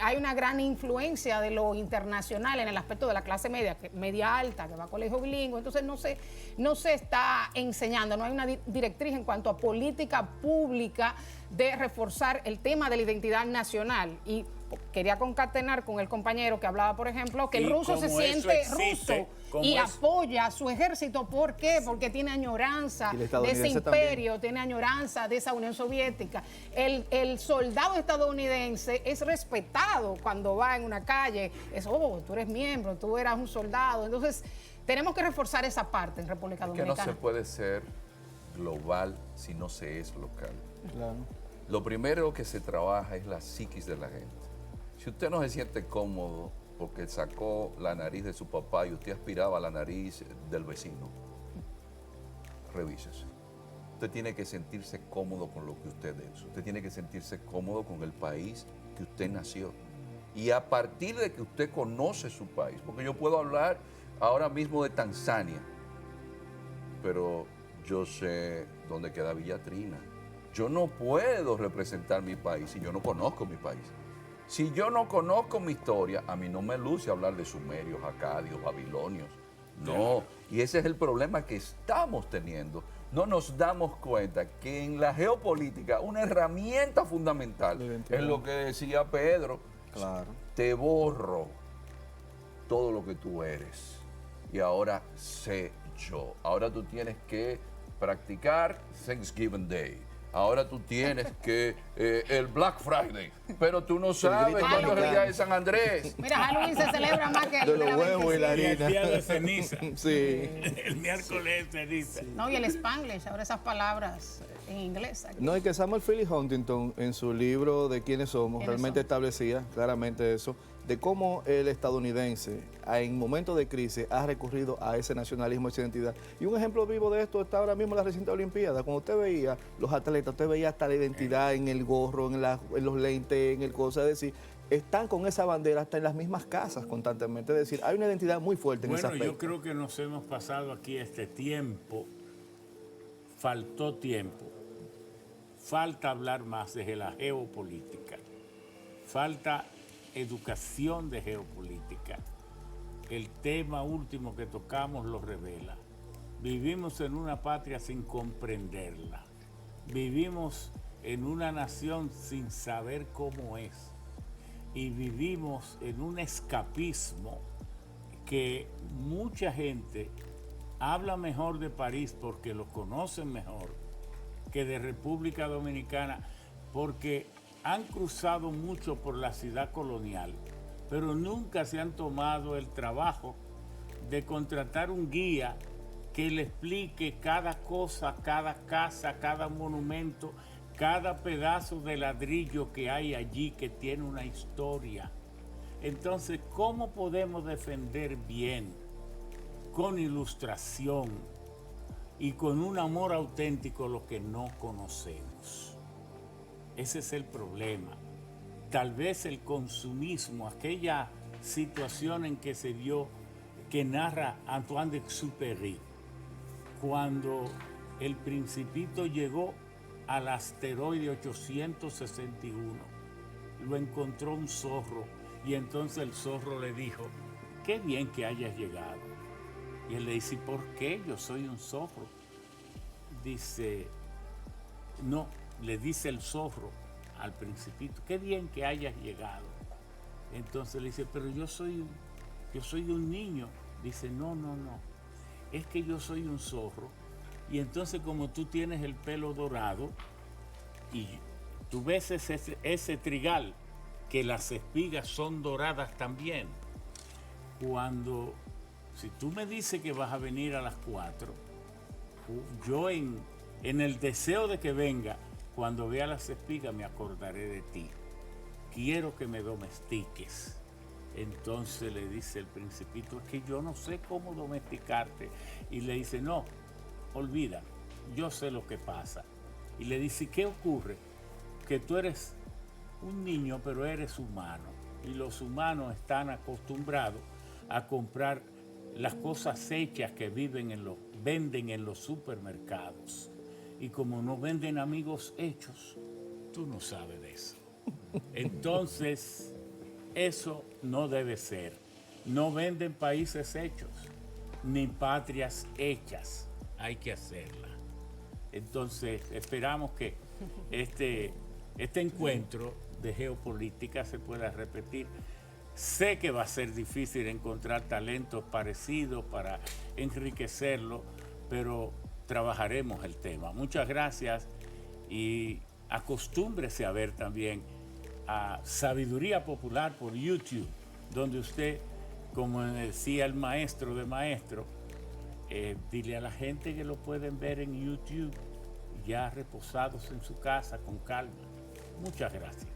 hay una gran influencia de lo internacional en el aspecto de la clase media, media alta, que va a colegio bilingüe, entonces no se está enseñando, no hay una directriz en cuanto a política pública de reforzar el tema de la identidad nacional. Y quería concatenar con el compañero que hablaba, por ejemplo, que el ruso se siente ruso y apoya a su ejército. ¿Por qué? Porque tiene añoranza de ese imperio, tiene añoranza de esa Unión Soviética. El soldado estadounidense es respetado cuando va en una calle. Es, tú eres miembro, tú eras un soldado. Entonces, tenemos que reforzar esa parte en República Dominicana. Que no se puede ser global si no se es local. Claro. Lo primero que se trabaja es la psiquis de la gente. Si usted no se siente cómodo porque sacó la nariz de su papá y usted aspiraba a la nariz del vecino, revísese. Usted tiene que sentirse cómodo con lo que usted es. Usted tiene que sentirse cómodo con el país que usted nació. Y a partir de que usted conoce su país, porque yo puedo hablar ahora mismo de Tanzania, pero yo sé dónde queda Villa Trina. Yo no puedo representar mi país si yo no conozco mi país. Si yo no conozco mi historia, a mí no me luce hablar de sumerios, acadios, babilonios. No, y ese es el problema que estamos teniendo. No nos damos cuenta que en la geopolítica una herramienta fundamental es lo que decía Pedro. Claro. Te borro todo lo que tú eres y ahora sé yo. Ahora tú tienes que practicar Thanksgiving Day. Ahora tú tienes que el Black Friday, pero tú no sabes cuándo es el día de San Andrés. Mira, Halloween se celebra más que de los huevos y la Y el harina. día de ceniza. Sí. El miércoles de ceniza. No, y el Spanglish, ahora esas palabras en inglés. Aquí. No, y que Samuel Phillips Huntington, en su libro de Quiénes Somos, ¿Quiénes realmente somos? establecía claramente eso, de cómo el estadounidense en momentos de crisis ha recurrido a ese nacionalismo, a esa identidad. Y un ejemplo vivo de esto está ahora mismo en la reciente Olimpiada. Cuando usted veía los atletas, usted veía hasta la identidad en el gorro, en los lentes, en el cosa, es decir, están con esa bandera hasta en las mismas casas constantemente. Es decir, hay una identidad muy fuerte en ese Bueno, aspecto. yo creo que nos hemos pasado aquí este tiempo, faltó tiempo, falta hablar más de la geopolítica, falta educación de geopolítica. El tema último que tocamos lo revela. Vivimos en una patria sin comprenderla. Vivimos en una nación sin saber cómo es. Y vivimos en un escapismo que mucha gente habla mejor de París porque lo conocen mejor que de República Dominicana, porque han cruzado mucho por la ciudad colonial, pero nunca se han tomado el trabajo de contratar un guía que le explique cada cosa, cada casa, cada monumento, cada pedazo de ladrillo que hay allí que tiene una historia. Entonces, ¿cómo podemos defender bien, con ilustración y con un amor auténtico lo que no conocemos? Ese es el problema. Tal vez el consumismo, aquella situación en que se vio, que narra Antoine de Exupéry, cuando el Principito llegó al asteroide 861, lo encontró un zorro y entonces el zorro le dijo, qué bien que hayas llegado. Y él le dice, ¿por qué? Yo soy un zorro. Dice, no, le dice el zorro al Principito, qué bien que hayas llegado. Entonces le dice, pero yo soy un niño. Dice, no, es que yo soy un zorro. Y entonces como tú tienes el pelo dorado y tú ves ese trigal, que las espigas son doradas también. Si tú me dices que vas a venir a las 4, yo en el deseo de que venga, cuando vea las espigas me acordaré de ti. Quiero que me domestiques. Entonces le dice el Principito, es que yo no sé cómo domesticarte. Y le dice, no, olvida, yo sé lo que pasa. Y le dice, ¿qué ocurre? Que tú eres un niño, pero eres humano. y los humanos están acostumbrados a comprar las cosas hechas que venden en los supermercados. Y como no venden amigos hechos, tú no sabes de eso. Entonces, eso no debe ser. No venden países hechos, ni patrias hechas. Hay que hacerla. Entonces, esperamos que este encuentro de geopolítica se pueda repetir. Sé que va a ser difícil encontrar talentos parecidos para enriquecerlo, pero trabajaremos el tema. Muchas gracias y acostúmbrese a ver también a Sabiduría Popular por YouTube, donde usted, como decía el maestro de maestros, dile a la gente que lo pueden ver en YouTube, ya reposados en su casa con calma. Muchas gracias.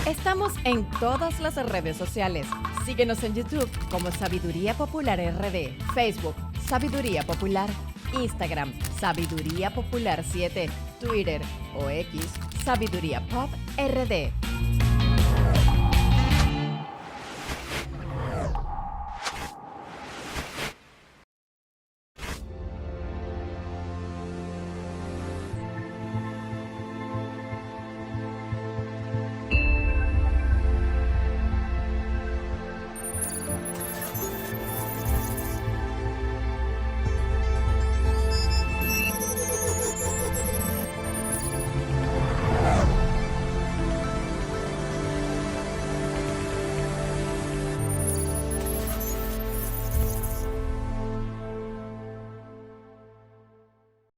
Estamos en todas las redes sociales. Síguenos en YouTube como Sabiduría Popular RD, Facebook Sabiduría Popular, Instagram Sabiduría Popular 7, Twitter o X Sabiduría Pop RD.